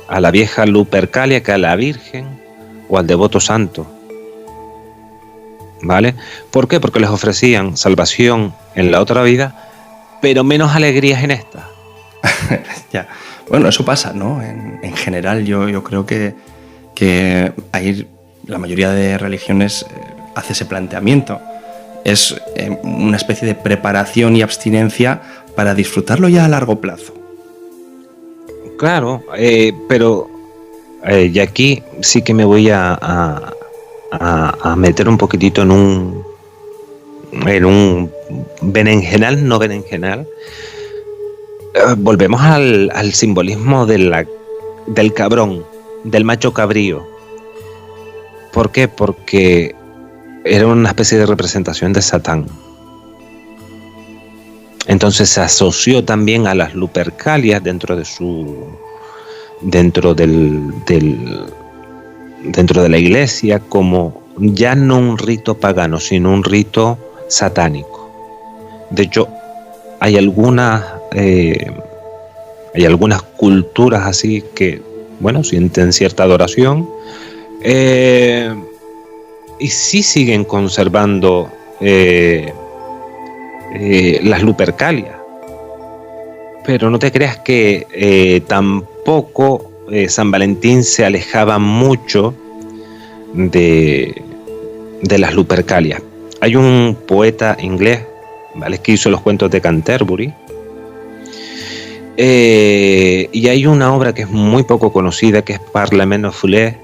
a la vieja Lupercalia que a la Virgen o al devoto santo. ¿Vale? ¿Por qué? Porque les ofrecían salvación en la otra vida, pero menos alegrías en esta.
Ya. Bueno, eso pasa, ¿no? En general yo creo que hay, la mayoría de religiones hace ese planteamiento. Es una especie de preparación y abstinencia para disfrutarlo ya a largo plazo.
Claro, pero y aquí sí que me voy a meter un poquitito en un berenjenal, no berenjenal. Volvemos al simbolismo del cabrón, del macho cabrío. ¿Por qué? Porque era una especie de representación de Satán. Entonces se asoció también a las Lupercalias dentro de la Iglesia como ya no un rito pagano, sino un rito satánico. De hecho, hay algunas culturas así que, bueno, sienten cierta adoración y sí siguen conservando las Lupercalias. Pero no te creas que tampoco San Valentín se alejaba mucho de las Lupercalias. Hay un poeta inglés, ¿vale?, que hizo los cuentos de Canterbury, y hay una obra que es muy poco conocida, que es Parlement of Foulet,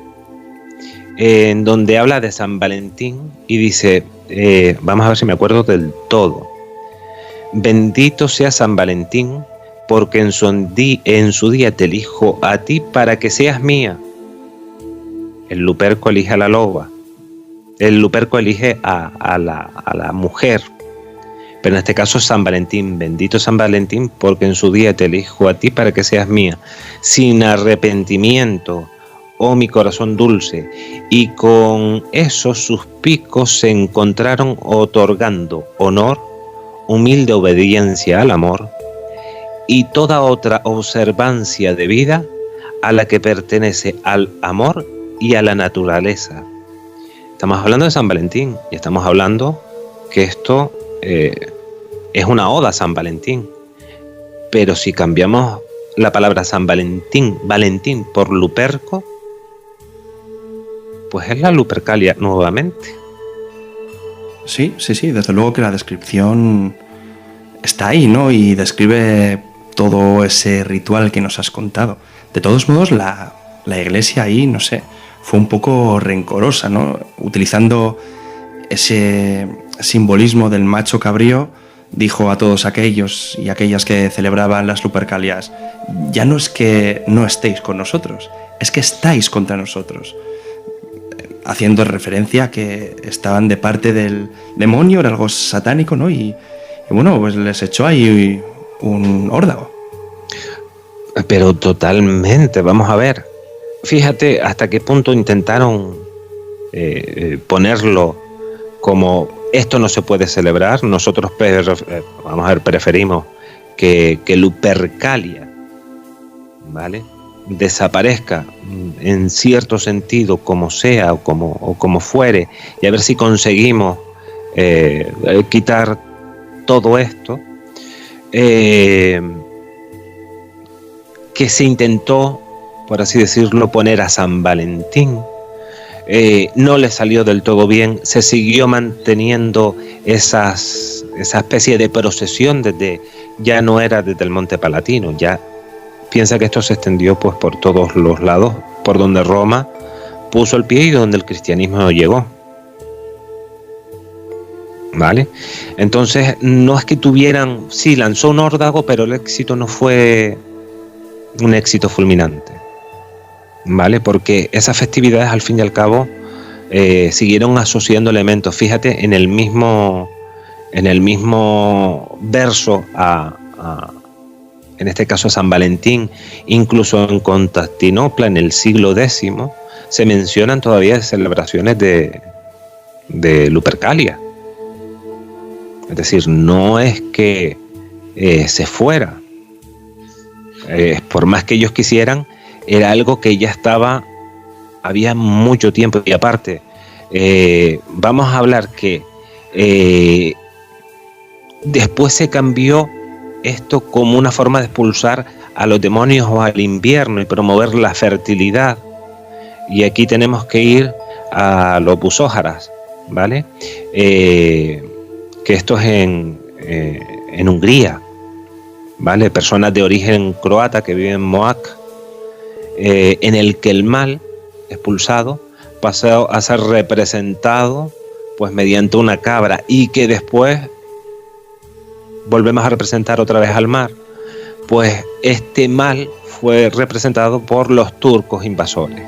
en donde habla de San Valentín y dice, vamos a ver si me acuerdo del todo: bendito sea San Valentín, porque en su día te elijo a ti para que seas mía. El luperco elige a la loba, el luperco elige a la mujer, pero en este caso es San Valentín. Bendito San Valentín, porque en su día te elijo a ti para que seas mía. Sin arrepentimiento, oh mi corazón dulce. Y con eso sus picos se encontraron otorgando honor, humilde obediencia al amor y toda otra observancia de vida a la que pertenece al amor y a la naturaleza. Estamos hablando de San Valentín y estamos hablando que esto es una oda a San Valentín. Pero si cambiamos la palabra San Valentín, Valentín, por Luperco, pues es la Lupercalia nuevamente.
Sí, desde luego que la descripción está ahí, ¿no? Y describe todo ese ritual que nos has contado. De todos modos, la Iglesia ahí, no sé, fue un poco rencorosa, ¿no? Utilizando ese simbolismo del macho cabrío, dijo a todos aquellos y aquellas que celebraban las Lupercalias: ya no es que no estéis con nosotros, es que estáis contra nosotros, haciendo referencia a que estaban de parte del demonio, era algo satánico, ¿no? Y bueno, pues les echó ahí un órdago.
Pero totalmente, vamos a ver. Fíjate hasta qué punto intentaron ponerlo como esto no se puede celebrar. Nosotros, vamos a ver, preferimos que Lupercalia, ¿vale?, desaparezca en cierto sentido, como sea o como fuere, y a ver si conseguimos quitar todo esto, que se intentó, por así decirlo, poner a San Valentín. No le salió del todo bien, se siguió manteniendo esa especie de procesión ya no era desde el Monte Palatino, ya piensa que esto se extendió pues por todos los lados, por donde Roma puso el pie y donde el cristianismo llegó. ¿Vale? Entonces, no es que tuvieran, sí, lanzó un órdago, pero el éxito no fue un éxito fulminante, ¿vale? Porque esas festividades, al fin y al cabo, siguieron asociando elementos. Fíjate, en el mismo verso en este caso a San Valentín, incluso en Constantinopla, en el siglo X, se mencionan todavía celebraciones de Lupercalia. Es decir, no es que se fuera. Por más que ellos quisieran, era algo que ya estaba, había mucho tiempo. Y aparte, vamos a hablar que después se cambió esto como una forma de expulsar a los demonios o al invierno y promover la fertilidad. Y aquí tenemos que ir a los busójaras, ¿vale? Que esto es en Hungría, ¿vale? Personas de origen croata que viven en Moac, en el que el mal expulsado pasó a ser representado pues mediante una cabra, y que después volvemos a representar otra vez al mar. Pues este mal fue representado por los turcos invasores.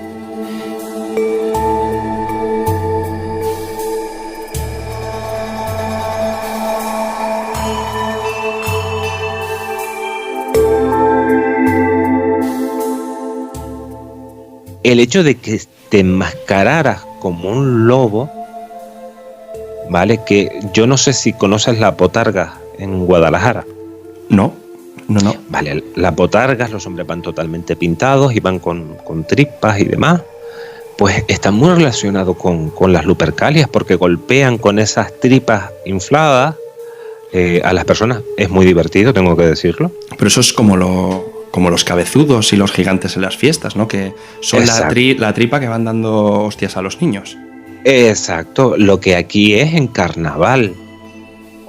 El hecho de que te enmascararas como un lobo, ¿vale? Que yo no sé si conoces la botarga en Guadalajara.
No.
Vale, las botargas, los hombres van totalmente pintados y van con tripas y demás. Pues está muy relacionado con las Lupercalias, porque golpean con esas tripas infladas a las personas. Es muy divertido, tengo que decirlo.
Pero eso es como los cabezudos y los gigantes en las fiestas, ¿no? Que son la tripa que van dando hostias a los niños.
Exacto, lo que aquí es en carnaval,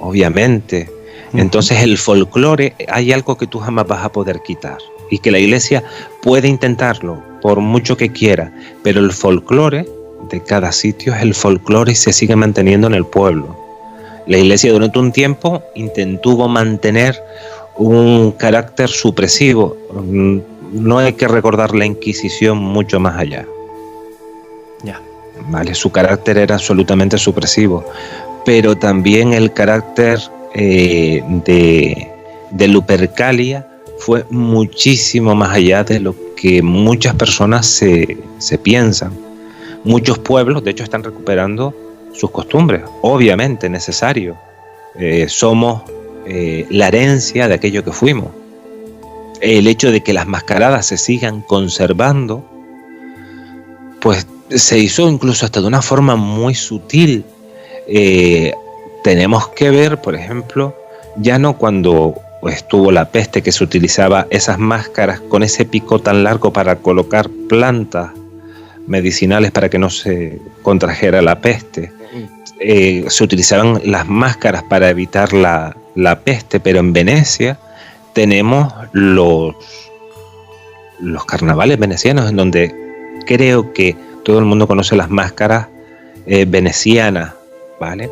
obviamente. Entonces el folclore, hay algo que tú jamás vas a poder quitar, y que la iglesia puede intentarlo por mucho que quiera, pero el folclore de cada sitio es el folclore y se sigue manteniendo en el pueblo. La iglesia durante un tiempo intentó mantener un carácter supresivo. No hay que recordar la Inquisición mucho más allá.
Ya.
Vale, su carácter era absolutamente supresivo, pero también el carácter de Lupercalia fue muchísimo más allá de lo que muchas personas se piensan. Muchos pueblos, de hecho, están recuperando sus costumbres, obviamente necesario. Somos la herencia de aquello que fuimos. El hecho de que las mascaradas se sigan conservando, pues se hizo incluso hasta de una forma muy sutil. Tenemos que ver, por ejemplo, ya no cuando estuvo la peste, que se utilizaba esas máscaras con ese pico tan largo para colocar plantas medicinales para que no se contrajera la peste. Se utilizaban las máscaras para evitar la peste, pero en Venecia tenemos los carnavales venecianos, en donde creo que todo el mundo conoce las máscaras venecianas, ¿vale?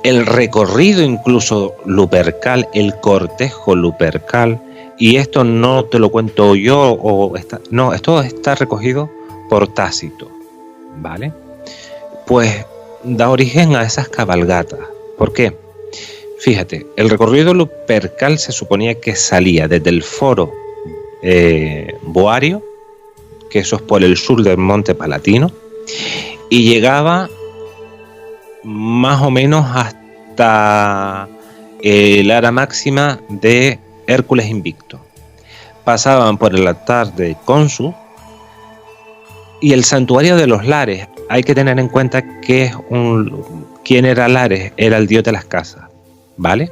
El recorrido incluso lupercal, el cortejo lupercal, y esto no te lo cuento yo, esto está recogido por Tácito, ¿vale? Pues da origen a esas cabalgatas. ¿Por qué? Fíjate, el recorrido lupercal se suponía que salía desde el foro Boario, que eso es por el sur del Monte Palatino, y llegaba más o menos hasta el área máxima de Hércules Invicto. Pasaban por el altar de Khonsu y el santuario de los Lares. Hay que tener en cuenta que quién era Lares, era el dios de las casas, ¿vale?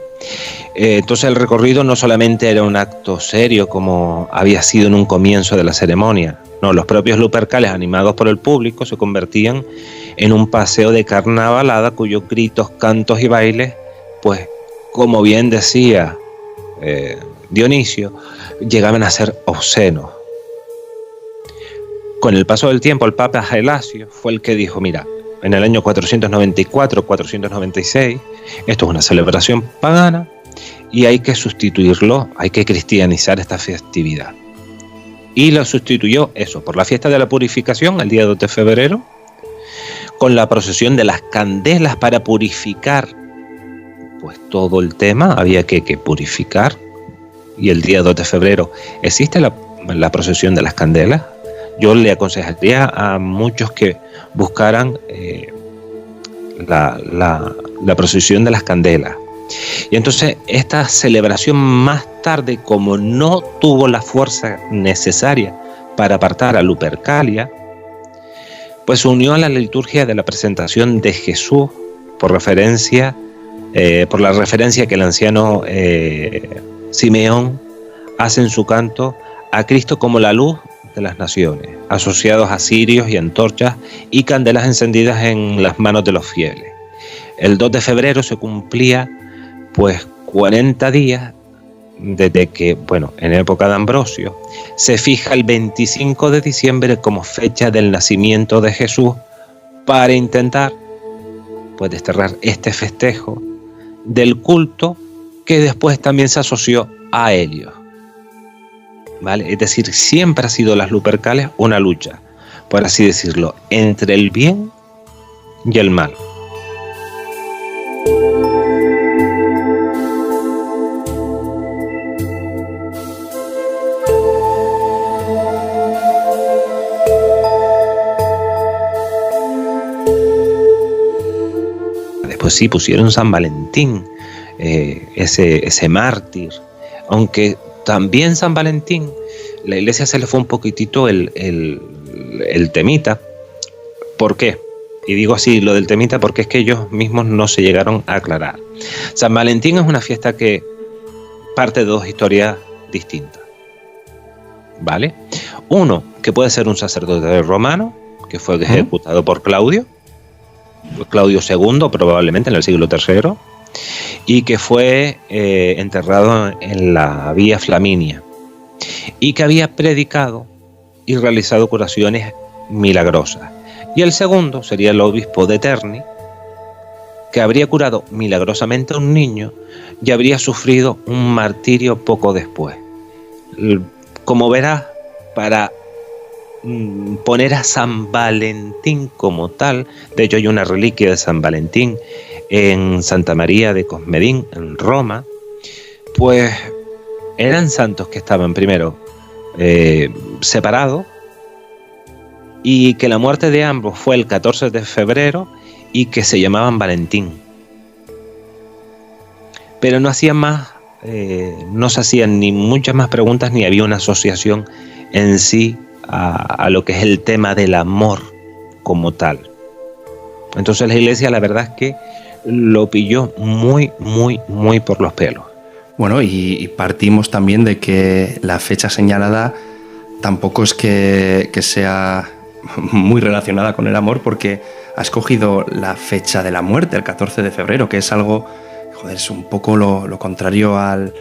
Entonces el recorrido no solamente era un acto serio como había sido en un comienzo de la ceremonia, no, los propios Lupercales, animados por el público, se convertían en un paseo de carnavalada cuyos gritos, cantos y bailes, pues como bien decía Dionisio, llegaban a ser obscenos. Con el paso del tiempo, el Papa Gelasio fue el que dijo, mira, en el año 494-496, esto es una celebración pagana y hay que sustituirlo, hay que cristianizar esta festividad. Y lo sustituyó eso, por la fiesta de la purificación, el día 2 de febrero, con la procesión de las candelas para purificar, pues todo el tema, había que purificar, y el día 2 de febrero existe la procesión de las candelas. Yo le aconsejaría a muchos que buscaran la procesión de las candelas. Y entonces esta celebración más tarde, como no tuvo la fuerza necesaria para apartar a Lupercalia, pues se unió a la liturgia de la presentación de Jesús por la referencia que el anciano Simeón hace en su canto a Cristo como la luz de las naciones, asociados a cirios y antorchas y candelas encendidas en las manos de los fieles. El 2 de febrero se cumplía pues 40 días desde que, bueno, en época de Ambrosio, se fija el 25 de diciembre como fecha del nacimiento de Jesús para intentar pues desterrar este festejo del culto que después también se asoció a Helios. ¿Vale? Es decir, siempre ha sido las Lupercales una lucha, por así decirlo, entre el bien y el mal. Después sí pusieron San Valentín, ese mártir, aunque también San Valentín, la iglesia se le fue un poquitito el temita. ¿Por qué? Y digo así lo del temita porque es que ellos mismos no se llegaron a aclarar. San Valentín es una fiesta que parte de dos historias distintas, ¿vale? Uno, que puede ser un sacerdote romano, que fue ejecutado por Claudio II, probablemente en el siglo III, y que fue enterrado en la Vía Flaminia, y que había predicado y realizado curaciones milagrosas. Y el segundo sería el obispo de Terni, que habría curado milagrosamente a un niño y habría sufrido un martirio poco después. Como verás, para poner a San Valentín como tal, de hecho hay una reliquia de San Valentín en Santa María de Cosmedín, en Roma, pues eran santos que estaban primero separados, y que la muerte de ambos fue el 14 de febrero y que se llamaban Valentín. Pero no hacían más, no se hacían ni muchas más preguntas, ni había una asociación en sí a lo que es el tema del amor como tal. Entonces la iglesia, la verdad es que lo pilló muy, muy, muy por los pelos.
Bueno, y partimos también de que la fecha señalada tampoco es que sea muy relacionada con el amor, porque ha escogido la fecha de la muerte, el 14 de febrero, que es algo, joder, es un poco lo contrario al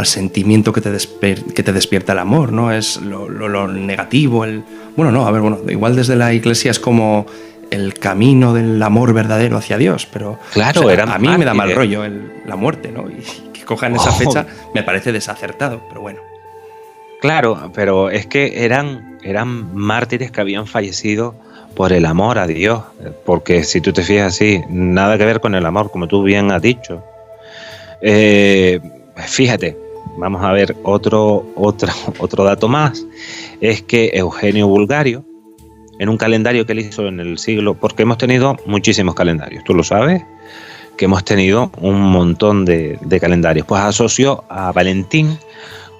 sentimiento que te despierta el amor, ¿no? Es lo negativo, igual desde la iglesia es como el camino del amor verdadero hacia Dios, pero
claro,
a mí me da mal rollo la muerte, ¿no? Y que cojan esa fecha me parece desacertado, pero bueno.
Claro, pero es que eran mártires que habían fallecido por el amor a Dios, porque si tú te fijas así, nada que ver con el amor, como tú bien has dicho. Fíjate, vamos a ver otro dato más, es que Eugenio Bulgario, en un calendario que él hizo en el siglo, porque hemos tenido muchísimos calendarios, tú lo sabes, que hemos tenido un montón de calendarios. Pues asoció a Valentín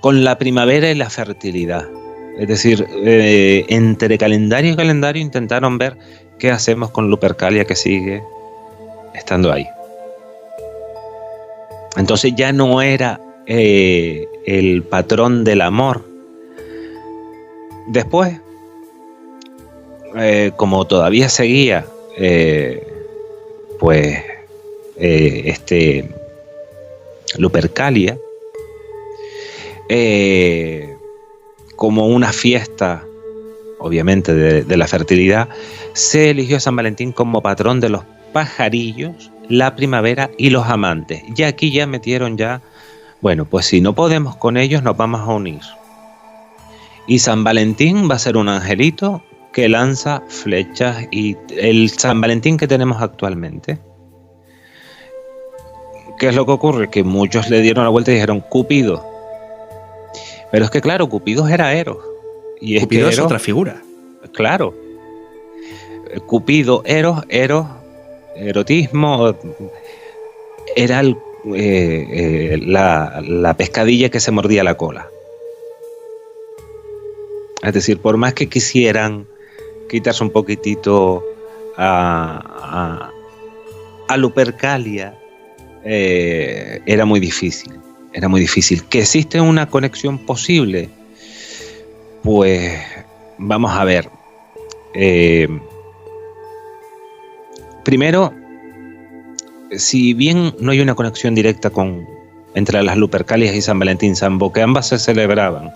con la primavera y la fertilidad. Es decir, entre calendario y calendario intentaron ver qué hacemos con Lupercalia, que sigue estando ahí. Entonces ya no era el patrón del amor. Después, como todavía seguía Lupercalia, como una fiesta, obviamente, de la fertilidad, se eligió a San Valentín como patrón de los pajarillos, la primavera y los amantes. Y aquí ya metieron bueno, pues si no podemos con ellos, nos vamos a unir. Y San Valentín va a ser un angelito que lanza flechas, y el San Valentín que tenemos actualmente. ¿Qué es lo que ocurre? Que muchos le dieron la vuelta y dijeron Cupido. Pero es que claro, Cupido era Eros. Y es
Cupido
que
es otra figura. Claro.
Cupido, Eros, erotismo, era la pescadilla que se mordía la cola. Es decir, por más que quisieran quitarse un poquitito a Lupercalia, era muy difícil. Era muy difícil. ¿Que existe una conexión posible? Pues vamos a ver. Primero, si bien no hay una conexión directa entre las Lupercalias y San Valentín, salvo que ambas se celebraban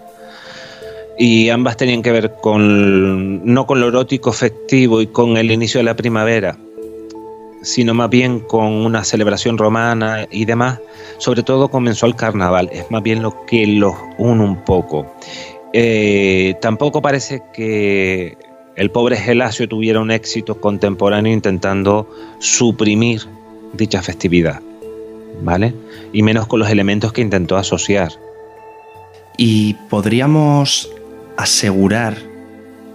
y ambas tenían que ver no con lo erótico festivo y con el inicio de la primavera, sino más bien con una celebración romana y demás, sobre todo comenzó el carnaval, es más bien lo que los une un poco. Tampoco parece que el pobre Gelasio tuviera un éxito contemporáneo intentando suprimir dicha festividad, ¿vale? Y menos con los elementos que intentó asociar.
Y podríamos asegurar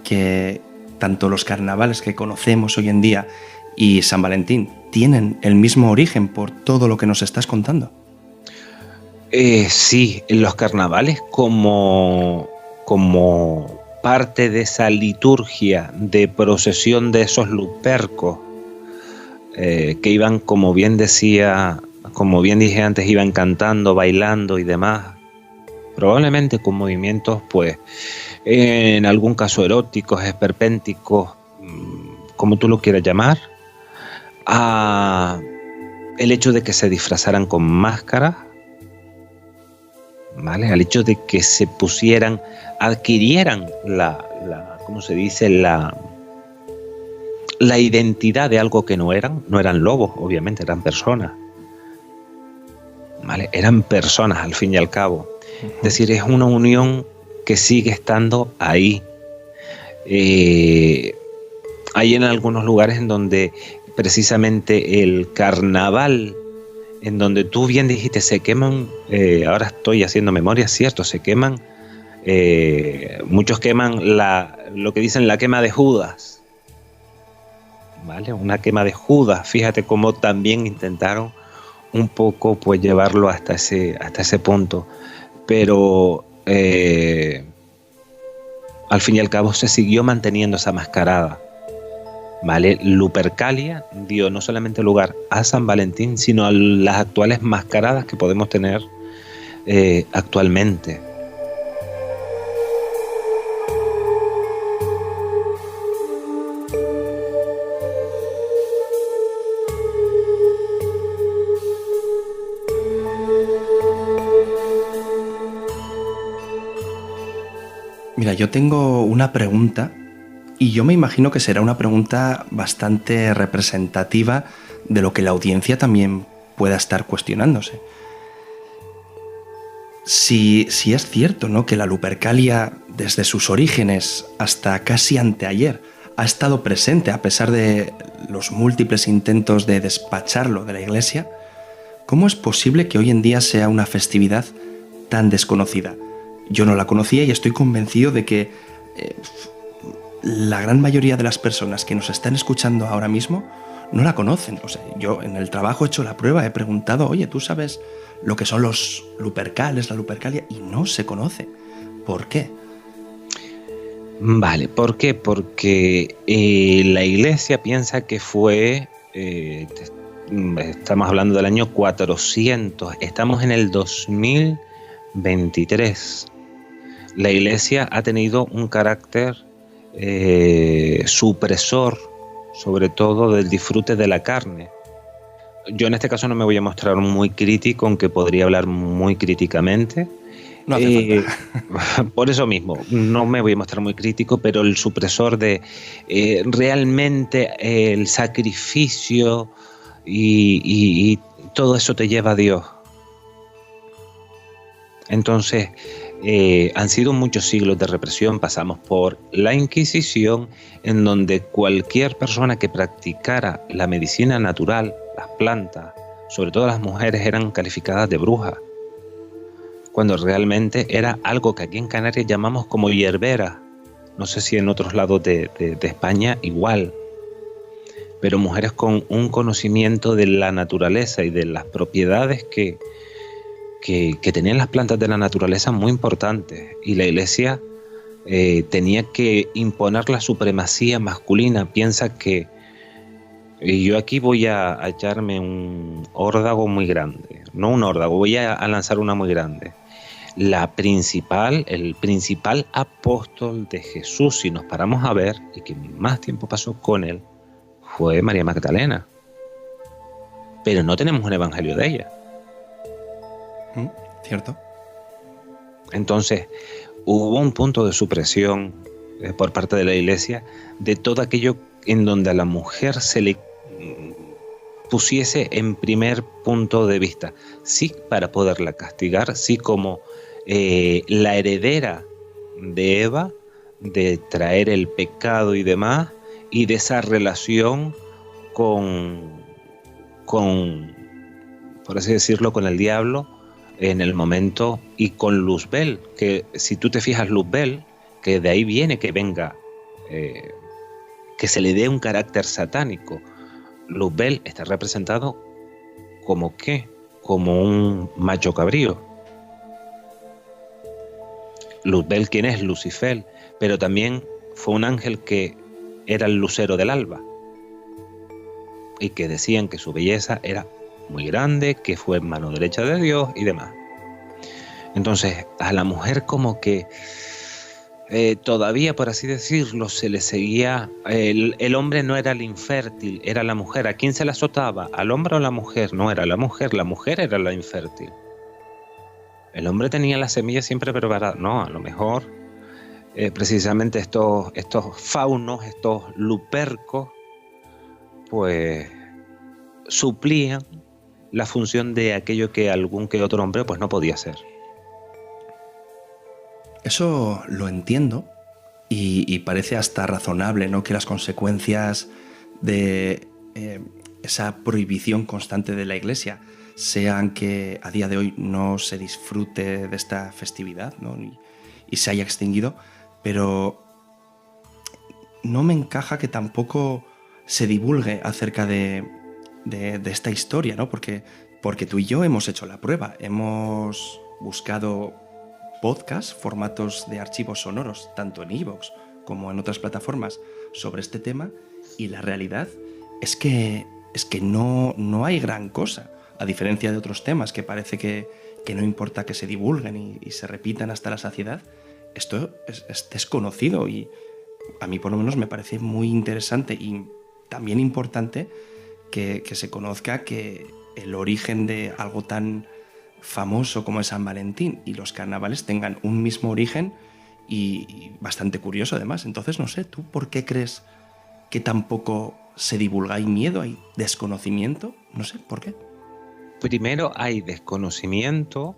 que tanto los carnavales que conocemos hoy en día y San Valentín tienen el mismo origen por todo lo que nos estás contando.
Sí, los carnavales como parte de esa liturgia de procesión de esos lupercos que iban, como bien dije antes, iban cantando, bailando y demás, probablemente con movimientos, pues, en algún caso eróticos, esperpénticos, como tú lo quieras llamar, el hecho de que se disfrazaran con máscaras, ¿vale? Al hecho de que se adquirieran ¿cómo se dice? La identidad de algo que no eran lobos, obviamente, eran personas, ¿vale? Eran personas al fin y al cabo. Es decir, es una unión que sigue estando ahí. Hay en algunos lugares en donde precisamente el carnaval, en donde tú bien dijiste, se queman, ahora estoy haciendo memoria, cierto, se queman, muchos queman lo que dicen la quema de Judas, ¿vale? Una quema de Judas. Fíjate cómo también intentaron un poco, pues, llevarlo hasta ese punto, pero al fin y al cabo se siguió manteniendo esa mascarada, ¿vale? Lupercalia dio no solamente lugar a San Valentín, sino a las actuales mascaradas que podemos tener actualmente.
Mira, yo tengo una pregunta y yo me imagino que será una pregunta bastante representativa de lo que la audiencia también pueda estar cuestionándose. Si es cierto, ¿no?, que la Lupercalia desde sus orígenes hasta casi anteayer ha estado presente a pesar de los múltiples intentos de despacharlo de la Iglesia, ¿cómo es posible que hoy en día sea una festividad tan desconocida? Yo no la conocía y estoy convencido de que la gran mayoría de las personas que nos están escuchando ahora mismo no la conocen. O sea, yo en el trabajo he hecho la prueba, he preguntado, oye, ¿tú sabes lo que son los Lupercales, la Lupercalia? Y no se conoce. ¿Por qué?
Vale, ¿por qué? Porque la Iglesia piensa que fue, estamos hablando del año 400, estamos en el 2023. La Iglesia ha tenido un carácter supresor, sobre todo del disfrute de la carne. Yo en este caso no me voy a mostrar muy crítico, aunque podría hablar muy críticamente.
No hace falta.
Por eso mismo, no me voy a mostrar muy crítico, pero el supresor de realmente el sacrificio y todo eso te lleva a Dios. Entonces, han sido muchos siglos de represión. Pasamos por la Inquisición, en donde cualquier persona que practicara la medicina natural, las plantas, sobre todo las mujeres, eran calificadas de brujas, cuando realmente era algo que aquí en Canarias llamamos como hierbera. No sé si en otros lados de España igual, pero mujeres con un conocimiento de la naturaleza y de las propiedades que tenían las plantas de la naturaleza muy importantes, y la Iglesia tenía que imponer la supremacía masculina. Piensa que, y yo aquí voy a echarme un órdago muy grande, no un órdago, voy a lanzar una muy grande. El principal apóstol de Jesús, si nos paramos a ver, y que más tiempo pasó con él, fue María Magdalena. Pero no tenemos un evangelio de ella.
¿Cierto?
Entonces, hubo un punto de supresión por parte de la Iglesia de todo aquello en donde a la mujer se le pusiese en primer punto de vista. Sí, para poderla castigar, sí, como la heredera de Eva, de traer el pecado y demás, y de esa relación con por así decirlo, con el diablo en el momento, y con Luzbel, que si tú te fijas, Luzbel, que de ahí viene que venga, que se le dé un carácter satánico. Luzbel está representado como ¿qué? Como un macho cabrío. Luzbel, ¿quién es? Lucifer, pero también fue un ángel que era el lucero del alba, y que decían que su belleza era muy grande, que fue mano derecha de Dios y demás. Entonces, a la mujer como que todavía, por así decirlo, se le seguía. El hombre no era el infértil, era la mujer. ¿A quién se la azotaba? ¿Al hombre o a la mujer? No, era la mujer era la infértil. El hombre tenía la semilla siempre preparada. No, a lo mejor precisamente estos faunos, estos lupercos, pues suplían la función de aquello que algún que otro hombre pues no podía hacer.
Eso lo entiendo y parece hasta razonable, ¿no? Que las consecuencias de esa prohibición constante de la Iglesia sean que a día de hoy no se disfrute de esta festividad, ¿no? y se haya extinguido, pero no me encaja que tampoco se divulgue acerca de esta historia, ¿no? Porque tú y yo hemos hecho la prueba, hemos buscado podcasts, formatos de archivos sonoros, tanto en iVoox como en otras plataformas, sobre este tema, y la realidad es que no hay gran cosa, a diferencia de otros temas que parece que no importa que se divulguen y se repitan hasta la saciedad. Esto es desconocido, y a mí por lo menos me parece muy interesante y también importante que se conozca que el origen de algo tan famoso como es San Valentín y los carnavales tengan un mismo origen, y bastante curioso además. Entonces, no sé, ¿tú por qué crees que tampoco se divulga? ¿Hay miedo? ¿Hay desconocimiento? No sé, ¿por qué?
Primero hay desconocimiento,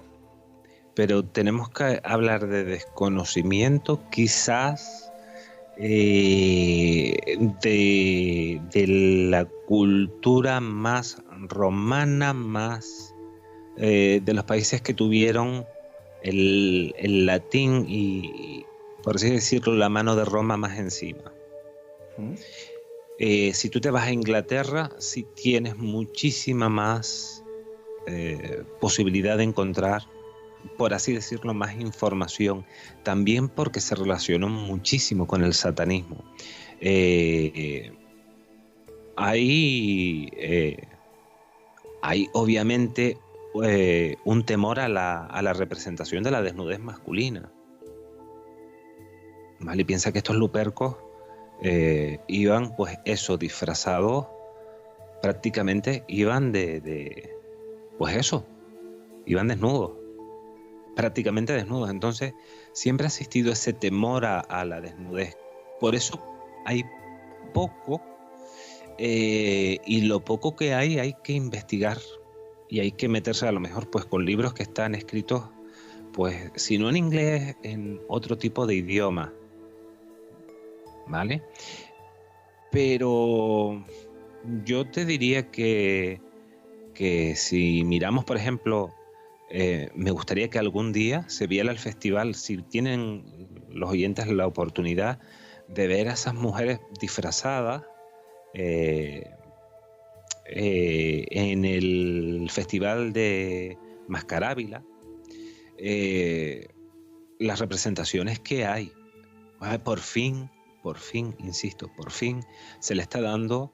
pero tenemos que hablar de desconocimiento quizás de la cultura más romana, más de los países que tuvieron el latín y, por así decirlo, la mano de Roma más encima. Si tú te vas a Inglaterra, sí tienes muchísima más posibilidad de encontrar, por así decirlo, más información, también porque se relacionó muchísimo con el satanismo. Hay obviamente un temor a la representación de la desnudez masculina. ¿Vale? Y piensa que estos lupercos iban, pues eso, disfrazados, prácticamente iban pues eso, iban desnudos, prácticamente desnudos. Entonces siempre ha existido ese temor a la desnudez. Por eso hay poco, y lo poco que hay que investigar y hay que meterse a lo mejor pues con libros que están escritos, pues si no en inglés, en otro tipo de idioma, ¿vale? Pero yo te diría que si miramos, por ejemplo, me gustaría que algún día se viera el festival, si tienen los oyentes la oportunidad de ver a esas mujeres disfrazadas en el festival de Mascarávila, las representaciones que hay. Por fin, insisto, por fin se le está dando,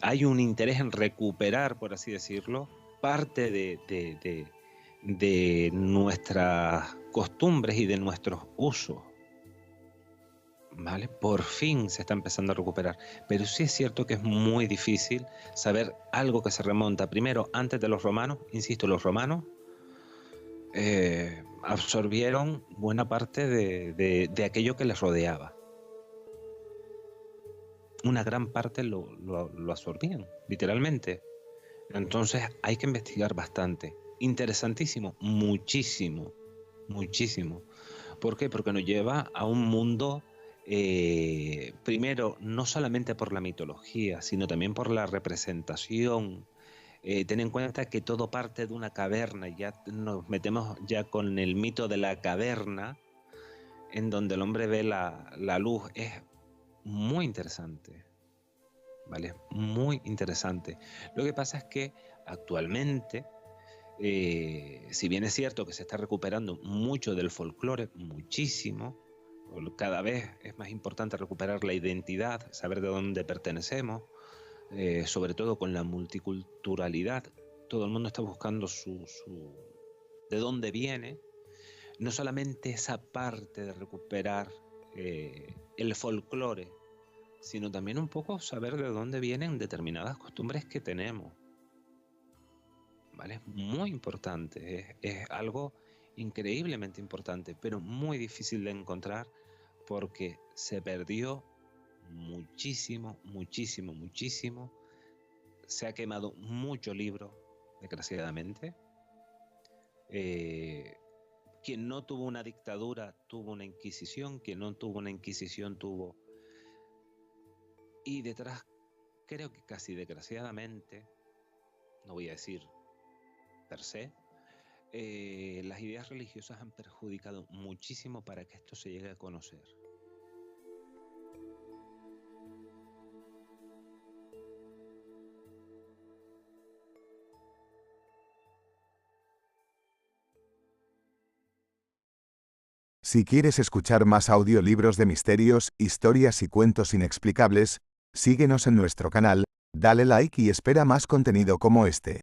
hay un interés en recuperar, por así decirlo, parte de nuestras costumbres y de nuestros usos. ¿Vale? Por fin se está empezando a recuperar, pero sí es cierto que es muy difícil saber algo que se remonta primero antes de los romanos. Insisto, los romanos absorbieron buena parte de aquello que les rodeaba. Una gran parte lo absorbían, literalmente. Entonces hay que investigar bastante. Interesantísimo, muchísimo. ¿Por qué? Porque nos lleva a un mundo, primero, no solamente por la mitología, sino también por la representación. Ten en cuenta que todo parte de una caverna, ya nos metemos ya con el mito de la caverna, en donde el hombre ve la luz. Es muy interesante, ¿vale? Muy interesante. Lo que pasa es que actualmente, si bien es cierto que se está recuperando mucho del folclore, muchísimo, cada vez es más importante recuperar la identidad, saber de dónde pertenecemos, sobre todo con la multiculturalidad. Todo el mundo está buscando de dónde viene, no solamente esa parte de recuperar el folclore, sino también un poco saber de dónde vienen determinadas costumbres que tenemos. ¿Vale? Es muy importante, es algo increíblemente importante, pero muy difícil de encontrar porque se perdió muchísimo. Se ha quemado mucho libro, desgraciadamente. Quien no tuvo una dictadura tuvo una inquisición, quien no tuvo una inquisición tuvo... Y detrás, creo que casi desgraciadamente, no voy a decir per se, las ideas religiosas han perjudicado muchísimo para que esto se llegue a conocer.
Si quieres escuchar más audiolibros de misterios, historias y cuentos inexplicables, síguenos en nuestro canal, dale like y espera más contenido como este.